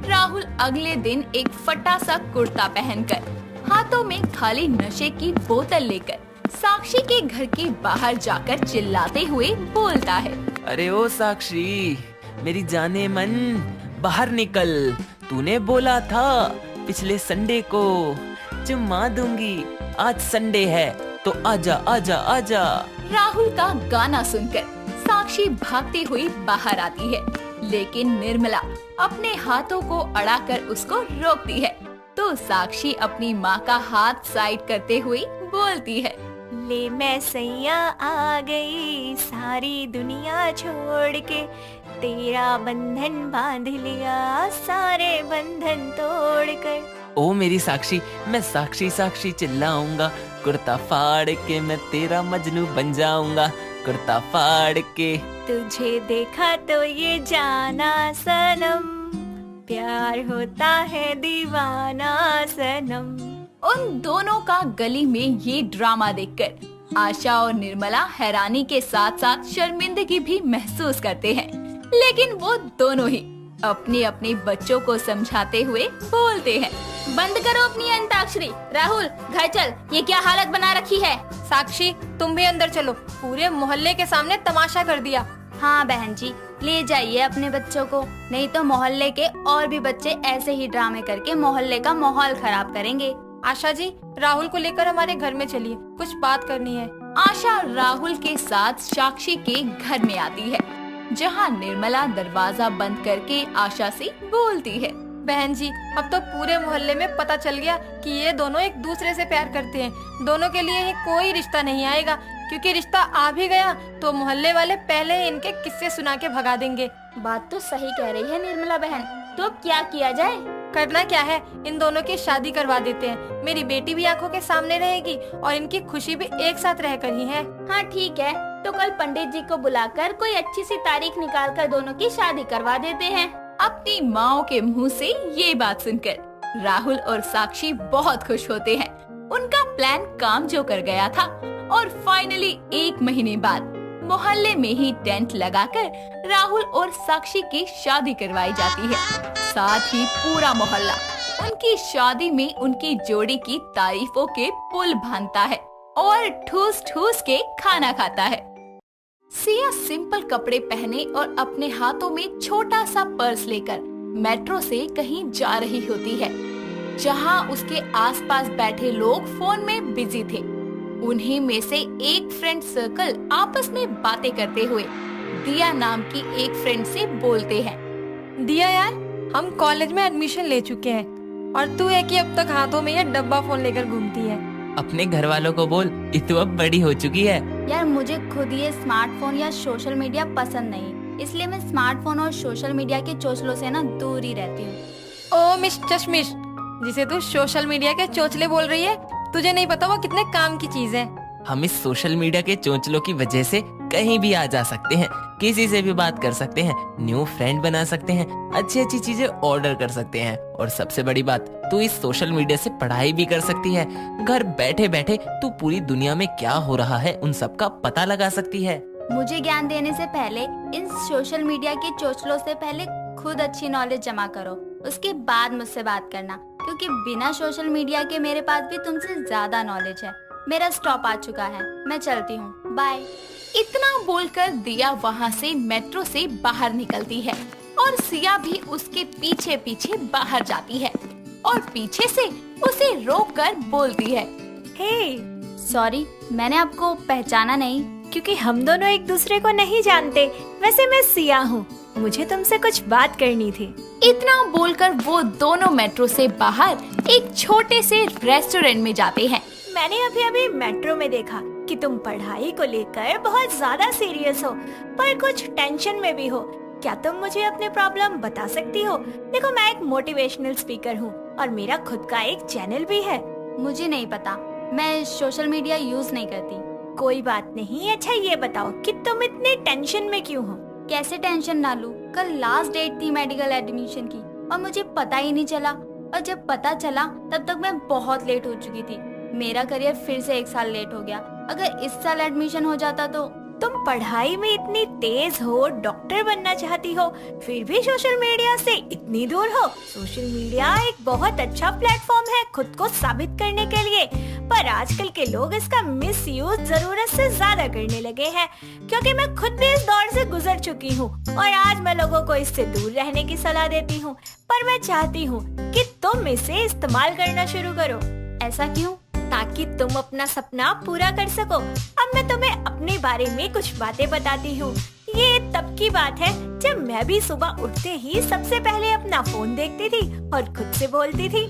S2: राहुल अगले दिन एक फटा सा कुर्ता पहनकर हाथों में खाली नशे की बोतल लेकर साक्षी के घर के बाहर जाकर चिल्लाते हुए बोलता है।
S5: अरे ओ साक्षी, मेरी जाने मन, बाहर निकल। तूने बोला था पिछले संडे को चुम्मा दूंगी, आज संडे है तो आजा आजा आजा।
S2: राहुल का गाना सुनकर साक्षी भागती हुई बाहर आती है, लेकिन निर्मला अपने हाथों को अड़ाकर उसको रोकती है। तो साक्षी अपनी माँ का हाथ साइड करते हुए बोलती है,
S1: ले मैं सैया आ गई सारी दुनिया छोड़ के, तेरा बंधन बांध लिया सारे बंधन तोड़ कर।
S5: ओ मेरी साक्षी, मैं साक्षी साक्षी चिल्लाऊंगा, कुर्ता फाड़ के मैं तेरा मजनू बन जाऊंगा, कुर्ता फाड़ के।
S1: तुझे देखा तो ये जाना सनम, प्यार होता है दीवाना सनम।
S2: उन दोनों का गली में ये ड्रामा देखकर आशा और निर्मला हैरानी के साथ साथ शर्मिंदगी भी महसूस करते हैं, लेकिन वो दोनों ही अपने अपने बच्चों को समझाते हुए बोलते हैं,
S4: बंद करो अपनी अंताक्षरी। राहुल घर चल, ये क्या हालत बना रखी है।
S10: साक्षी तुम भी अंदर चलो, पूरे मोहल्ले के सामने तमाशा कर दिया।
S4: हाँ बहन जी, ले जाइए अपने बच्चों को, नहीं तो मोहल्ले के और भी बच्चे ऐसे ही ड्रामे करके मोहल्ले का माहौल खराब करेंगे।
S10: आशा जी, राहुल को लेकर हमारे घर में चलिए, कुछ बात करनी है।
S2: आशा राहुल के साथ साक्षी के घर में आती है, जहां निर्मला दरवाजा बंद करके आशा से बोलती है,
S10: बहन जी अब तो पूरे मोहल्ले में पता चल गया कि ये दोनों एक दूसरे से प्यार करते हैं। दोनों के लिए ही कोई रिश्ता नहीं आएगा, क्योंकि रिश्ता आ भी गया तो मोहल्ले वाले पहले इनके किस्से सुना के भगा देंगे।
S4: बात तो सही कह रही है निर्मला बहन, तो अब क्या किया जाए।
S10: करना क्या है, इन दोनों की शादी करवा देते हैं। मेरी बेटी भी आंखों के सामने रहेगी और इनकी खुशी भी एक साथ रहकर ही है।
S4: हाँ ठीक है, तो कल पंडित जी को बुलाकर कोई अच्छी सी तारीख निकाल कर दोनों की शादी करवा देते हैं।
S2: अपनी माँ के मुंह से ये बात सुनकर राहुल और साक्षी बहुत खुश होते हैं। उनका प्लान काम जो कर गया था और फाइनली 1 महीने बाद मोहल्ले में ही टेंट लगाकर राहुल और साक्षी की शादी करवाई जाती है। साथ ही पूरा मोहल्ला उनकी शादी में उनकी जोड़ी की तारीफों के पुल बांधता है और ठूस ठूस के खाना खाता है। सिया सिंपल कपड़े पहने और अपने हाथों में छोटा सा पर्स लेकर मेट्रो से कहीं जा रही होती है, जहां उसके आसपास बैठे लोग फोन में बिजी थे। उन्हीं में से एक फ्रेंड सर्कल आपस में बातें करते हुए दिया नाम की एक फ्रेंड से बोलते हैं,
S10: दिया यार, हम कॉलेज में एडमिशन ले चुके हैं और तू है कि अब तक हाथों में ये डब्बा फोन लेकर घूमती है।
S5: अपने घर वालों को बोल, इतु अब बड़ी हो चुकी है।
S4: यार मुझे खुद ये स्मार्टफोन या सोशल मीडिया पसंद नहीं, इसलिए मैं स्मार्टफोन और सोशल मीडिया के चोचलों से ना दूर ही रहती हूँ।
S10: ओ मिस चश्मिश, जिसे तू सोशल मीडिया के चोचले बोल रही है, तुझे नहीं पता वो कितने काम की चीज है।
S5: हम इस सोशल मीडिया के चोंचलों की वजह से कहीं भी आ जा सकते हैं, किसी से भी बात कर सकते हैं, न्यू फ्रेंड बना सकते हैं, अच्छी अच्छी चीजें ऑर्डर कर सकते हैं और सबसे बड़ी बात, तू इस सोशल मीडिया से पढ़ाई भी कर सकती है। घर बैठे बैठे तू पूरी दुनिया में क्या हो रहा है उन सब का पता लगा सकती है।
S4: मुझे ज्ञान देने से पहले इन सोशल मीडिया के चोचलों से पहले खुद अच्छी नॉलेज जमा करो, उसके बाद मुझसे बात करना, क्योंकि बिना सोशल मीडिया के मेरे पास भी तुमसे ज्यादा नॉलेज है। मेरा स्टॉप आ चुका है, मैं चलती हूँ, बाय।
S2: इतना बोलकर दिया वहाँ से मेट्रो से बाहर निकलती है और सिया भी उसके पीछे पीछे बाहर जाती है और पीछे से उसे रोककर बोलती है,
S1: हे,
S4: सॉरी, मैंने आपको पहचाना नहीं।
S1: क्योंकि हम दोनों एक दूसरे को नहीं जानते। वैसे मैं सिया हूँ, मुझे तुमसे कुछ बात करनी थी।
S2: इतना बोलकर वो दोनों मेट्रो से बाहर एक छोटे से रेस्टोरेंट में जाते हैं।
S1: मैंने अभी अभी मेट्रो में देखा कि तुम पढ़ाई को लेकर बहुत ज्यादा सीरियस हो, पर कुछ टेंशन में भी हो। क्या तुम मुझे अपने प्रॉब्लम बता सकती हो? देखो, मैं एक मोटिवेशनल स्पीकर हूँ और मेरा खुद का एक चैनल भी है।
S4: मुझे नहीं पता, मैं सोशल मीडिया यूज नहीं करती।
S1: कोई बात नहीं। अच्छा ये बताओ कि तुम इतने टेंशन में क्यों हो?
S4: कैसे टेंशन ना लूं? कल लास्ट डेट थी मेडिकल एडमिशन की और मुझे पता ही नहीं चला, और जब पता चला तब तक मैं बहुत लेट हो चुकी थी। मेरा करियर फिर से 1 साल लेट हो गया। अगर इस साल एडमिशन हो जाता तो
S1: तुम पढ़ाई में इतनी तेज हो, डॉक्टर बनना चाहती हो, फिर भी सोशल मीडिया से इतनी दूर हो। सोशल मीडिया एक बहुत अच्छा प्लेटफॉर्म है खुद को साबित करने के लिए, पर आजकल के लोग इसका मिसयूज जरूरत से ज्यादा करने लगे हैं। क्योंकि मैं खुद भी इस दौर से गुजर चुकी हूँ और आज मैं लोगों को इससे दूर रहने की सलाह देती हूँ। पर मैं चाहती हूँ कि तुम इसे इस्तेमाल करना शुरू करो।
S9: ऐसा क्यों?
S1: ताकि तुम अपना सपना पूरा कर सको। अब मैं तुम्हें अपने बारे में कुछ बातें बताती हूँ। ये तब की बात है जब मैं भी सुबह उठते ही सबसे पहले अपना फोन देखती थी और खुद से बोलती थी,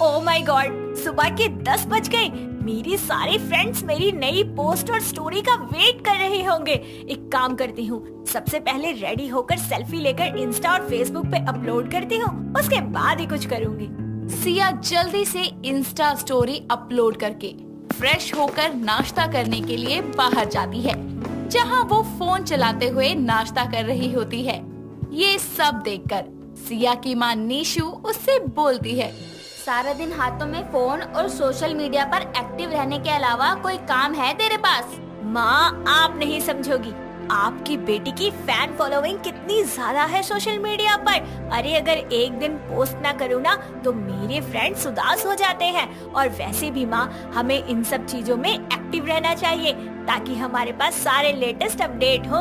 S1: ओह माय गॉड, सुबह के 10 बज गए। मेरी सारे फ्रेंड्स मेरी नई पोस्ट और स्टोरी का वेट कर रहे होंगे। एक काम करती हूँ, सबसे पहले रेडी होकर सेल्फी लेकर इंस्टा और फेसबुक पे अपलोड करती हूँ, उसके बाद ही कुछ करूँगी।
S2: सिया जल्दी से इंस्टा स्टोरी अपलोड करके फ्रेश होकर नाश्ता करने के लिए बाहर जाती है, जहां वो फोन चलाते हुए नाश्ता कर रही होती है। ये सब देखकर सिया की मां निशु उससे बोलती है,
S4: सारा दिन हाथों में फोन और सोशल मीडिया पर एक्टिव रहने के अलावा कोई काम है तेरे पास?
S1: माँ, आप नहीं समझोगी। आपकी बेटी की फैन फॉलोइंग कितनी ज्यादा है सोशल मीडिया पर। अरे अगर एक दिन पोस्ट ना करूँ ना तो मेरे फ्रेंड्स उदास हो जाते हैं। और वैसे भी माँ, हमें इन सब चीजों में एक्टिव रहना चाहिए ताकि हमारे पास सारे लेटेस्ट अपडेट हो।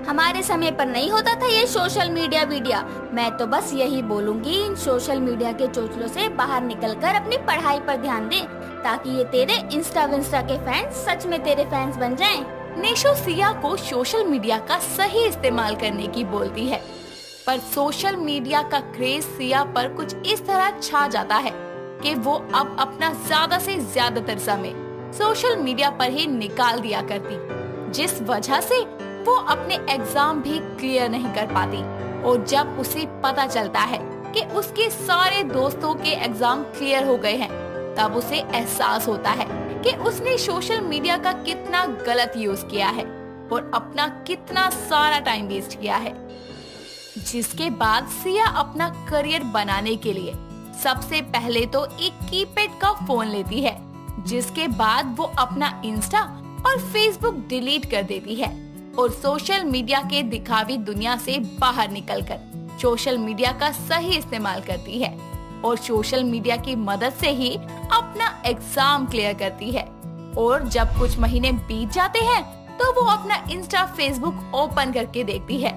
S4: हमारे समय पर नहीं होता था ये सोशल मीडिया वीडिया। मैं तो बस यही बोलूंगी, इन सोशल मीडिया के चोचलों से बाहर निकलकर अपनी पढ़ाई पर ध्यान दे, ताकि ये तेरे इंस्टा के फैंस सच में तेरे फैंस बन जाएं।
S2: निशु सिया को सोशल मीडिया का सही इस्तेमाल करने की बोलती है, पर सोशल मीडिया का क्रेज सिया पर कुछ इस तरह छा जाता है कि वो अब अपना ज्यादा से ज्यादातर समय सोशल मीडिया पर ही निकाल दिया करती, जिस वजह से वो अपने एग्जाम भी क्लियर नहीं कर पाती। और जब उसे पता चलता है कि उसके सारे दोस्तों के एग्जाम क्लियर हो गए हैं, तब उसे एहसास होता है कि उसने सोशल मीडिया का कितना गलत यूज किया है और अपना कितना सारा टाइम वेस्ट किया है। जिसके बाद सिया अपना करियर बनाने के लिए सबसे पहले तो एक कीपैड का फोन लेती है, जिसके बाद वो अपना इंस्टा और फेसबुक डिलीट कर देती है और सोशल मीडिया के दिखावी दुनिया से बाहर निकलकर सोशल मीडिया का सही इस्तेमाल करती है और सोशल मीडिया की मदद से ही अपना एग्जाम क्लियर करती है। और जब कुछ महीने बीत जाते हैं तो वो अपना इंस्टा फेसबुक ओपन करके देखती है,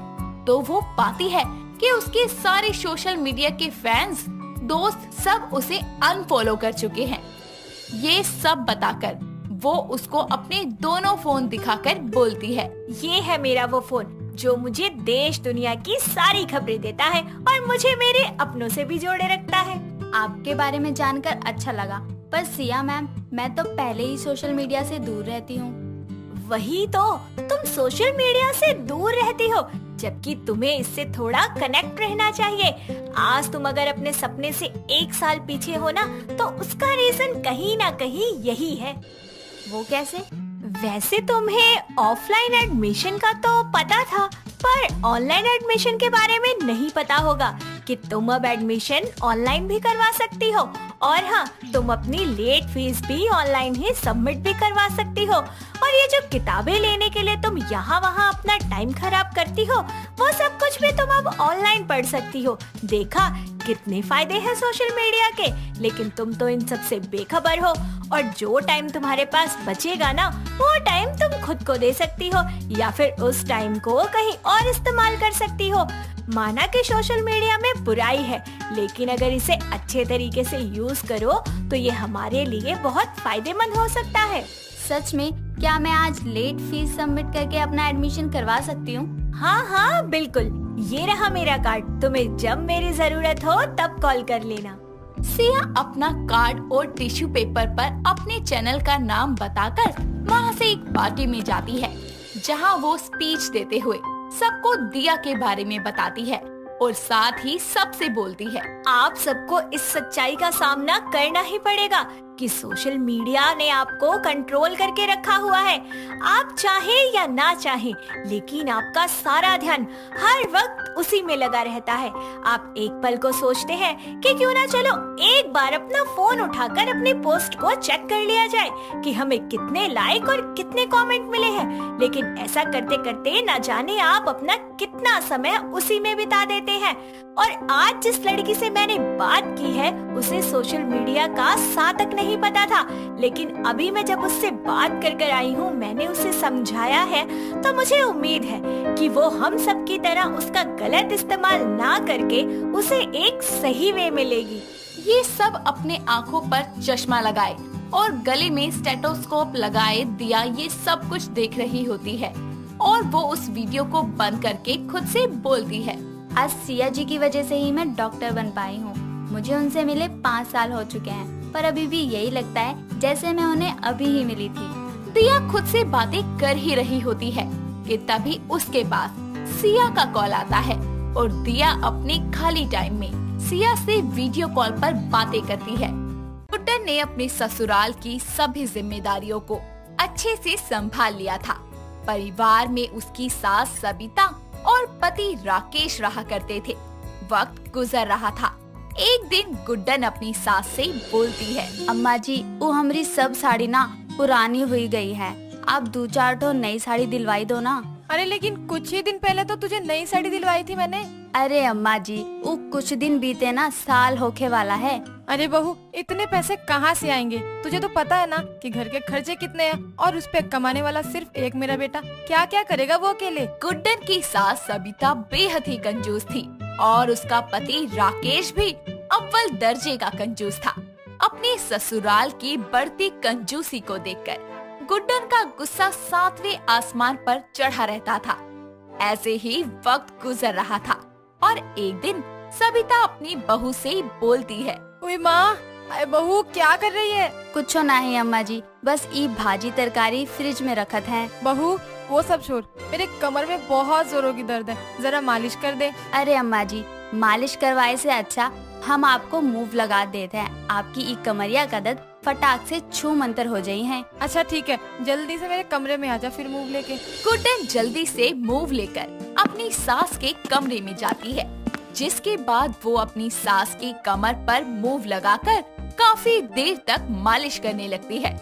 S2: तो वो पाती है कि उसके सारे सोशल मीडिया के फैंस, दोस्त सब उसे अनफॉलो कर चुके हैं। ये सब बताकर वो उसको अपने दोनों फोन दिखाकर बोलती है,
S1: ये है मेरा वो फोन जो मुझे देश दुनिया की सारी खबरें देता है और मुझे मेरे अपनों से भी जोड़े रखता है।
S4: आपके बारे में जानकर अच्छा लगा, पर सिया मैम, मैं तो पहले ही सोशल मीडिया से दूर रहती हूँ।
S1: वही तो, तुम सोशल मीडिया से दूर रहती हो, जबकि तुम्हें इससे थोड़ा कनेक्ट रहना चाहिए। आज तुम अगर अपने सपने से 1 साल पीछे हो ना, तो उसका रीजन कहीं ना कहीं यही है।
S4: वो कैसे?
S1: वैसे तुम्हें ऑफलाइन एडमिशन का तो पता था, पर ऑनलाइन एडमिशन के बारे में नहीं पता होगा कि तुम अब एडमिशन ऑनलाइन भी करवा सकती हो। और हाँ, तुम अपनी लेट फीस भी ऑनलाइन ही सबमिट भी करवा सकती हो। और ये जो किताबें लेने के लिए तुम यहाँ वहाँ अपना टाइम खराब करती हो, वो सब कुछ भी तुम अब ऑनलाइन पढ़ सकती हो। देखा कितने फायदे हैं सोशल मीडिया के, लेकिन तुम तो इन सब से बेखबर हो। और जो टाइम तुम्हारे पास बचेगा ना, वो टाइम तुम खुद को दे सकती हो या फिर उस टाइम को कहीं और इस्तेमाल कर सकती हो। माना कि सोशल मीडिया में बुराई है, लेकिन अगर इसे अच्छे तरीके से यूज करो तो ये हमारे लिए बहुत फायदेमंद हो सकता है।
S4: सच में? क्या मैं आज लेट फीस सबमिट करके अपना एडमिशन करवा सकती हूँ?
S1: हाँ हाँ बिल्कुल, ये रहा मेरा कार्ड, तुम्हें जब मेरी जरूरत हो तब कॉल कर लेना।
S2: सिया अपना कार्ड और टिश्यू पेपर पर अपने चैनल का नाम बताकर वहाँ से एक पार्टी में जाती है, जहाँ वो स्पीच देते हुए सबको दिया के बारे में बताती है और साथ ही सबसे बोलती है,
S1: आप सबको इस सच्चाई का सामना करना ही पड़ेगा कि सोशल मीडिया ने आपको कंट्रोल करके रखा हुआ है। आप चाहे या ना चाहे, लेकिन आपका सारा ध्यान हर वक्त उसी में लगा रहता है। आप एक पल को सोचते हैं कि क्यों ना चलो एक बार अपना फोन उठाकर अपनी पोस्ट को चेक कर लिया जाए कि हमें कितने लाइक और कितने कमेंट मिले हैं। लेकिन ऐसा करते करते न जाने आप अपना कितना समय उसी में बिता देते हैं। और आज जिस लड़की से मैंने बात की है उसे सोशल मीडिया का सा तक नहीं पता था, लेकिन अभी मैं जब उससे बात कर आई हूँ, मैंने उसे समझाया है, तो मुझे उम्मीद है कि वो हम सब की तरह उसका गलत इस्तेमाल ना करके उसे एक सही वे में लेगी।
S2: ये सब अपने आंखों पर चश्मा लगाए और गले में स्टेथोस्कोप लगाए दिया ये सब कुछ देख रही होती है और वो उस वीडियो को बंद करके खुद से बोलती है,
S4: आज सिया जी की वजह से ही मैं डॉक्टर बन पाई हूँ। मुझे उनसे मिले 5 साल हो चुके हैं, पर अभी भी यही लगता है जैसे मैं उन्हें अभी ही मिली थी।
S2: दिया खुद से बातें कर ही रही होती है कि तभी उसके पास सिया का कॉल आता है और दिया अपने खाली टाइम में सिया से वीडियो कॉल पर बातें करती है। गुड्डन ने अपने ससुराल की सभी जिम्मेदारियों को अच्छे से संभाल लिया था। परिवार में उसकी सास सबिता और पति राकेश रहा करते थे। वक्त गुजर रहा था। एक दिन गुड्डन अपनी सास से बोलती है,
S4: अम्मा जी, वो हमारी सब साड़ी ना पुरानी हुई गई है, आप 2-4 ठो नई साड़ी दिलवाई दो ना।
S10: अरे लेकिन कुछ ही दिन पहले तो तुझे नई साड़ी दिलवाई थी मैंने।
S4: अरे अम्मा जी, वो कुछ दिन बीते ना साल होके वाला है।
S10: अरे बहू, इतने पैसे कहाँ से आएंगे? तुझे तो पता है ना कि घर के खर्चे कितने हैं और उस पे कमाने वाला सिर्फ एक मेरा बेटा, क्या क्या करेगा वो अकेले।
S2: गुड्डन की सास सबिता बेहद ही कंजूस थी और उसका पति राकेश भी अव्वल दर्जे का कंजूस था। अपने ससुराल की बढ़ती कंजूसी को देखकर गुड्डन का गुस्सा 7वें आसमान पर चढ़ा रहता था। ऐसे ही वक्त गुजर रहा था और एक दिन सबिता अपनी बहू से बोलती है,
S10: ओए माँ, अरे बहू क्या कर रही है?
S4: कुछ नहीं अम्मा जी, बस ई भाजी तरकारी फ्रिज में रखत है।
S10: बहू वो सब छोड़, मेरे कमर में बहुत जोरों की दर्द है, जरा मालिश कर दे।
S4: अरे अम्मा जी, मालिश करवाए से अच्छा हम आपको मूव लगा देते हैं, आपकी ई कमरिया का दर्द फटाक से छू मंतर हो जाई है।
S10: अच्छा ठीक है, जल्दी से मेरे कमरे में आजा फिर मूव लेके।
S2: गुड्डन जल्दी से मूव लेकर अपनी सास के कमरे में जाती है, जिसके बाद वो अपनी सास की कमर पर मूव लगाकर काफी देर तक मालिश करने लगती है।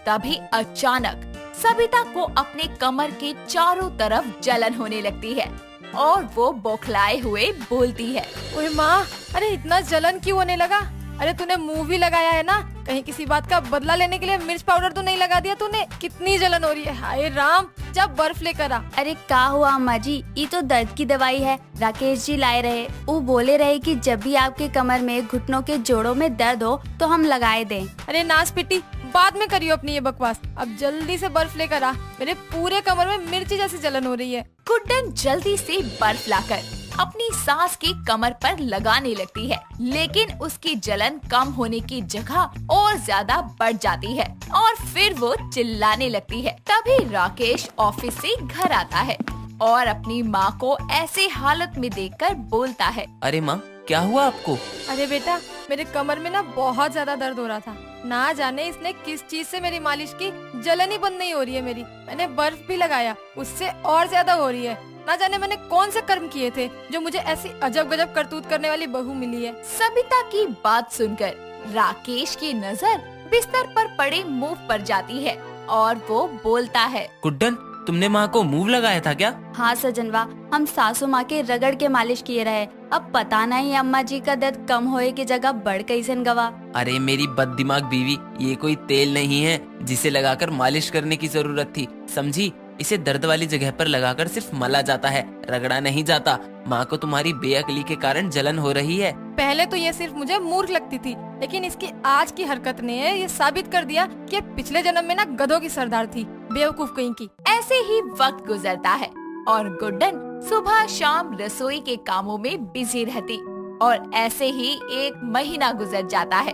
S2: तभी अचानक सबिता को अपने कमर के चारों तरफ जलन होने लगती है और वो बौखलाए हुए बोलती है,
S10: ओए माँ, अरे इतना जलन क्यों होने लगा? अरे तूने मुंह भी लगाया है ना, कहीं किसी बात का बदला लेने के लिए मिर्च पाउडर तो नहीं लगा दिया तूने? कितनी जलन हो रही है, हाय राम, जब बर्फ लेकर आ।
S4: अरे का हुआ अम्मा जी, ये तो दर्द की दवाई है, राकेश जी लाए रहे। वो बोले रहे कि जब भी आपके कमर में घुटनों के जोड़ों में दर्द हो तो हम लगाए दें।
S10: अरे नाच पिटी, बाद में करियो अपनी ये बकवास, अब जल्दी से बर्फ लेकर आ, मेरे पूरे कमर में मिर्ची जैसी जलन हो रही है।
S2: गुड्डन जल्दी से बर्फ लाकर अपनी सास की कमर पर लगाने लगती है, लेकिन उसकी जलन कम होने की जगह और ज्यादा बढ़ जाती है और फिर वो चिल्लाने लगती है। तभी राकेश ऑफिस से घर आता है और अपनी माँ को ऐसे हालत में देखकर बोलता है,
S5: अरे माँ, क्या हुआ आपको?
S10: अरे बेटा, मेरे कमर में ना बहुत ज्यादा दर्द हो रहा था, ना जाने इसने किस चीज से मेरी मालिश की, जलन ही बंद नहीं हो रही है मेरी। मैंने बर्फ भी लगाया, उससे और ज्यादा हो रही है। ना जाने मैंने कौन से कर्म किए थे जो मुझे ऐसी अजब गजब करतूत करने वाली बहू मिली है।
S2: सबिता की बात सुनकर राकेश की नजर बिस्तर पर पड़े मूव पर जाती है और वो बोलता है,
S5: गुड्डन, तुमने माँ को मूव लगाया था क्या?
S4: हाँ सजनवा, हम सासू माँ के रगड़ के मालिश किए रहे। अब पता नहीं अम्मा जी का दर्द कम होए की जगह बढ़ कैसे गवा।
S5: अरे मेरी बददिमाग बीवी, ये कोई तेल नहीं है जिसे लगाकर मालिश करने की जरूरत थी, समझी? इसे दर्द वाली जगह पर लगाकर सिर्फ मला जाता है, रगड़ा नहीं जाता। माँ को तुम्हारी बेअक्ली के कारण जलन हो रही है।
S10: पहले तो ये सिर्फ मुझे मूर्ख लगती थी, लेकिन इसकी आज की हरकत ने ये साबित कर दिया कि पिछले जन्म में ना गधों की सरदार थी, बेवकूफ कहीं की।
S2: ऐसे ही वक्त गुजरता है और गुड्डन सुबह शाम रसोई के कामों में बिजी रहती और ऐसे ही 1 महीना गुजर जाता है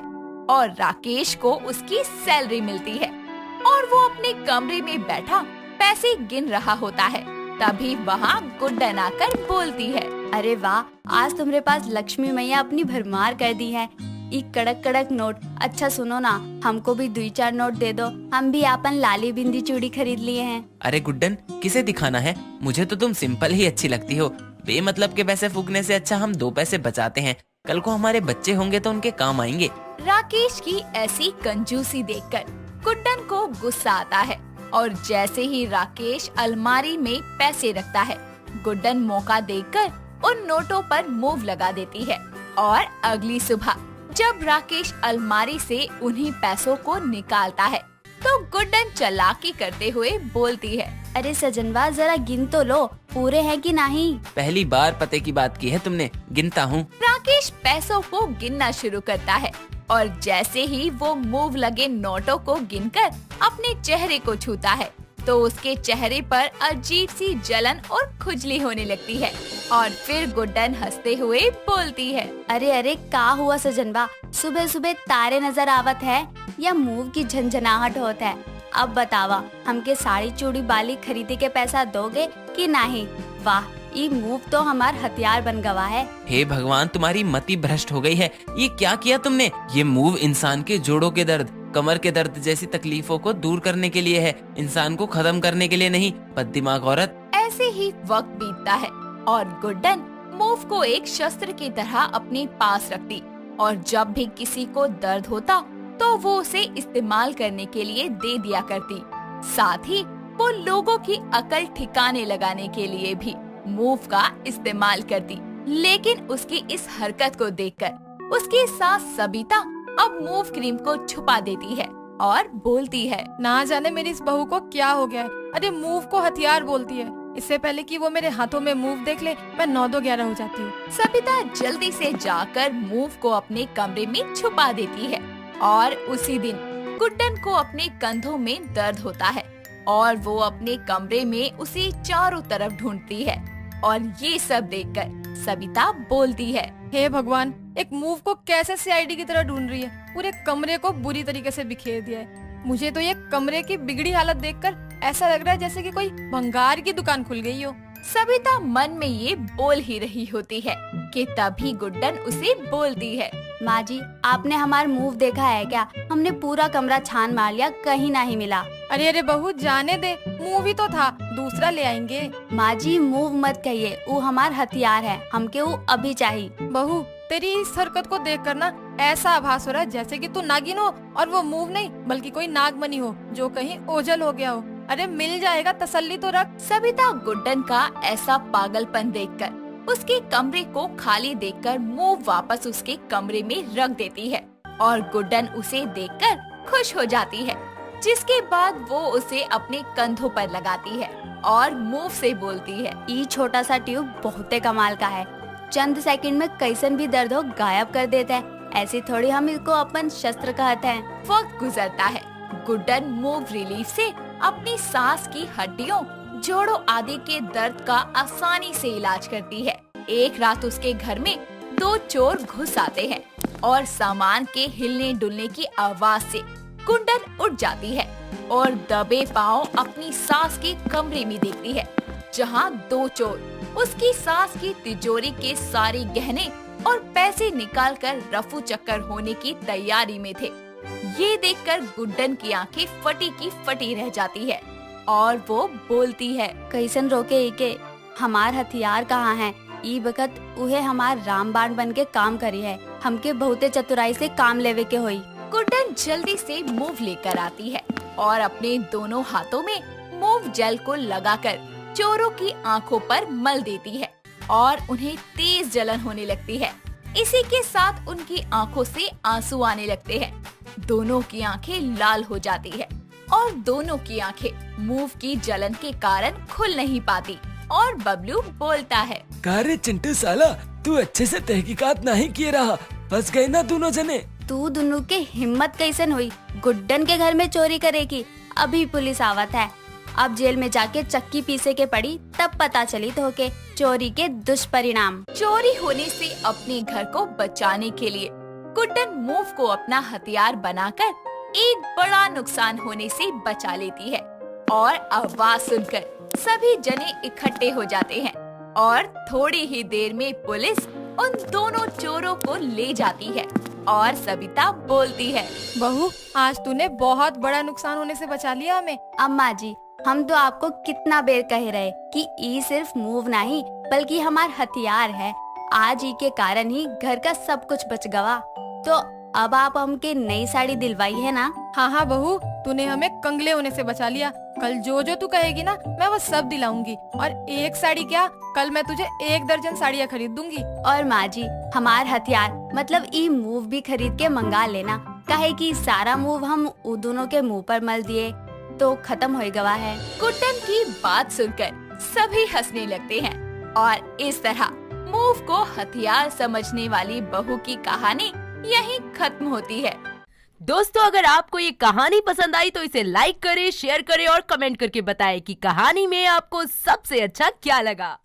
S2: और राकेश को उसकी सैलरी मिलती है और वो अपने कमरे में बैठा पैसे गिन रहा होता है। तभी वहाँ गुड्डन आकर बोलती है,
S4: अरे वाह, आज तुम्हारे पास लक्ष्मी मैया अपनी भरमार कर दी है। ई कड़क कड़क नोट। अच्छा सुनो ना, हमको भी 2-4 नोट दे दो, हम भी अपन लाली बिंदी चूड़ी खरीद लिए हैं।
S5: अरे गुड्डन, किसे दिखाना है? मुझे तो तुम सिंपल ही अच्छी लगती हो। बेमतलब के पैसे फूकने से अच्छा हम 2 पैसे बचाते हैं, कल को हमारे बच्चे होंगे तो उनके काम आएंगे।
S2: राकेश की ऐसी कंजूसी देखकर गुड्डन को गुस्सा आता है और जैसे ही राकेश अलमारी में पैसे रखता है, गुड्डन मौका देखकर उन नोटों पर मूव लगा देती है। और अगली सुबह जब राकेश अलमारी से उन्हीं पैसों को निकालता है तो गुड्डन चालाकी करते हुए बोलती है,
S4: अरे सजनवा जरा गिन तो लो, पूरे हैं कि नहीं।
S5: पहली बार पते की बात की है तुमने, गिनता हूँ।
S2: राकेश पैसों को गिनना शुरू करता है और जैसे ही वो मूव लगे नोटों को गिनकर अपने चेहरे को छूता है तो उसके चेहरे पर अजीब सी जलन और खुजली होने लगती है और फिर गुड्डन हंसते हुए बोलती है,
S4: अरे अरे का हुआ सजनवा, सुबह सुबह तारे नजर आवत है या मूव की झंझनाहट होता है? अब बतावा, हमके साड़ी चूड़ी बाली खरीदे के पैसा दोगे कि नहीं? वाह, ये मूव तो हमार हथियार बन गवा है।
S5: हे भगवान, तुम्हारी मति भ्रष्ट हो गई है। ये क्या किया तुमने? ये मूव इंसान के जोड़ों के दर्द, कमर के दर्द जैसी तकलीफों को दूर करने के लिए है, इंसान को खत्म करने के लिए नहीं। बददिमाग औरत।
S2: ऐसे ही वक्त बीतता है और गुड्डन मूव को एक शस्त्र की तरह अपने पास रखती और जब भी किसी को दर्द होता तो वो उसे इस्तेमाल करने के लिए दे दिया करती। साथ ही वो लोगों की अकल ठिकाने लगाने के लिए भी मूव का इस्तेमाल करती। लेकिन उसकी इस हरकत को देखकर उसकी सास सबिता अब मूव क्रीम को छुपा देती है और बोलती है,
S10: ना जाने मेरी इस बहू को क्या हो गया है। अरे मूव को हथियार बोलती है, इससे पहले कि वो मेरे हाथों में मूव देख ले मैं 9-2-11 हो जाती हूँ।
S2: सबिता जल्दी से जाकर मूव को अपने कमरे में छुपा देती है और उसी दिन गुड्डन को अपने कंधों में दर्द होता है और वो अपने कमरे में उसे चारों तरफ ढूंढती है और ये सब देखकर सबिता बोलती है,
S10: हे भगवान, एक मूव को कैसे सीआईडी की तरह ढूंढ रही है, पूरे कमरे को बुरी तरीके से बिखेर दिया है। मुझे तो ये कमरे की बिगड़ी हालत देखकर ऐसा लग रहा है जैसे कि कोई भंगार की दुकान खुल गई हो।
S2: सबिता मन में ये बोल ही रही होती है कि तभी गुड्डन उसे बोलती है,
S4: माँ जी, आपने हमारा मूव देखा है क्या? हमने पूरा कमरा छान मार लिया, कहीं नहीं मिला।
S10: अरे अरे बहू, जाने दे, मूव ही तो था, दूसरा ले आएंगे।
S4: माँ जी मूव मत कहिए, वो हमार हथियार है, हमके वो अभी चाहिए।
S10: बहू, तेरी इस हरकत को देखकर ना ऐसा आभास हो रहा है जैसे कि तू नागिन हो और वो मूव नहीं बल्कि कोई नागमणि हो जो कहीं ओझल हो गया हो। अरे मिल जाएगा, तसल्ली तो रख।
S2: सबिता गुड्डन का ऐसा पागलपन देखकर उसके कमरे को खाली देखकर मूव वापस उसके कमरे में रख देती है और गुड्डन उसे देखकर खुश हो जाती है, जिसके बाद वो उसे अपने कंधों पर लगाती है और मूव से बोलती है,
S4: ये छोटा सा ट्यूब बहुते कमाल का है, चंद सेकंड में कैसन भी दर्द हो गायब कर देता है। ऐसी थोड़ी हम इसको अपन शस्त्र कहते हैं।
S2: वक्त गुजरता है, गुड्डन मूव रिलीफ से अपनी सांस की हड्डियों, जोड़ों आदि के दर्द का आसानी से इलाज करती है। एक रात उसके घर में 2 चोर घुस आते हैं और सामान के हिलने डुलने की आवाज से गुड्डन उठ जाती है और दबे पांव अपनी सास के कमरे में देखती है, जहां 2 चोर उसकी सास की तिजोरी के सारे गहने और पैसे निकालकर रफू चक्कर होने की तैयारी में थे। ये देखकर गुड्डन की आंखें फटी की फटी रह जाती है और वो बोलती है,
S4: कैसन रोके इके, हमार हथियार कहाँ है? ई बखत उहे हमार रामबाण बन के काम करी है, हमके बहुते चतुराई से काम लेवे के होई।
S2: गुड्डन जल्दी से मूव लेकर आती है और अपने दोनों हाथों में मूव जेल को लगाकर चोरों की आंखों पर मल देती है और उन्हें तेज जलन होने लगती है। इसी के साथ उनकी आंखों से आंसू आने लगते हैं, दोनों की आंखें लाल हो जाती है और दोनों की आंखें मूव की जलन के कारण खुल नहीं पाती और बबलू बोलता है,
S11: अरे चिंटू साला, तू अच्छे से तहकीकात नहीं किए रहा, फंस गए ना दोनों जने।
S4: तू दोनों के हिम्मत कैसन हुई गुड्डन के घर में चोरी करेगी? अभी पुलिस आवत है, अब जेल में जाके चक्की पीसे के पड़ी, तब पता चली तो के चोरी के दुष्परिणाम।
S2: चोरी होने से अपने घर को बचाने के लिए गुड्डन मूव को अपना हथियार बनाकर एक बड़ा नुकसान होने से बचा लेती है और आवाज सुनकर सभी जने इकट्ठे हो जाते हैं और थोड़ी ही देर में पुलिस उन दोनों चोरों को ले जाती है और सविता बोलती है,
S10: बहू आज तूने बहुत बड़ा नुकसान होने से बचा लिया हमें।
S4: अम्मा जी, हम तो आपको कितना बेर कह रहे कि ई सिर्फ मूव नहीं बल्कि हमार हथियार है। आज ई के कारण ही घर का सब कुछ बच गवा। तो अब आप हमके नई साड़ी दिलवाई है ना?
S10: हाँ हाँ बहू, तूने हमें कंगले होने से बचा लिया। कल जो जो तू कहेगी ना मैं वो सब दिलाऊंगी। और एक साड़ी क्या, कल मैं तुझे 1 दर्जन साड़ियाँ खरीद दूंगी।
S4: और माँ जी, हमार हथियार मतलब ई मूव भी खरीद के मंगा लेना, काहे कि सारा मूव हम उ दोनों के मुंह पर मल दिए तो खत्म हो गवा है।
S2: कुट्टन की बात सुनकर सभी हंसने लगते हैं और इस तरह मूव को हथियार समझने वाली बहू की कहानी यहीं खत्म होती है।
S12: दोस्तों, अगर आपको ये कहानी पसंद आई तो इसे लाइक करें, शेयर करें और कमेंट करके बताएं कि कहानी में आपको सबसे अच्छा क्या लगा।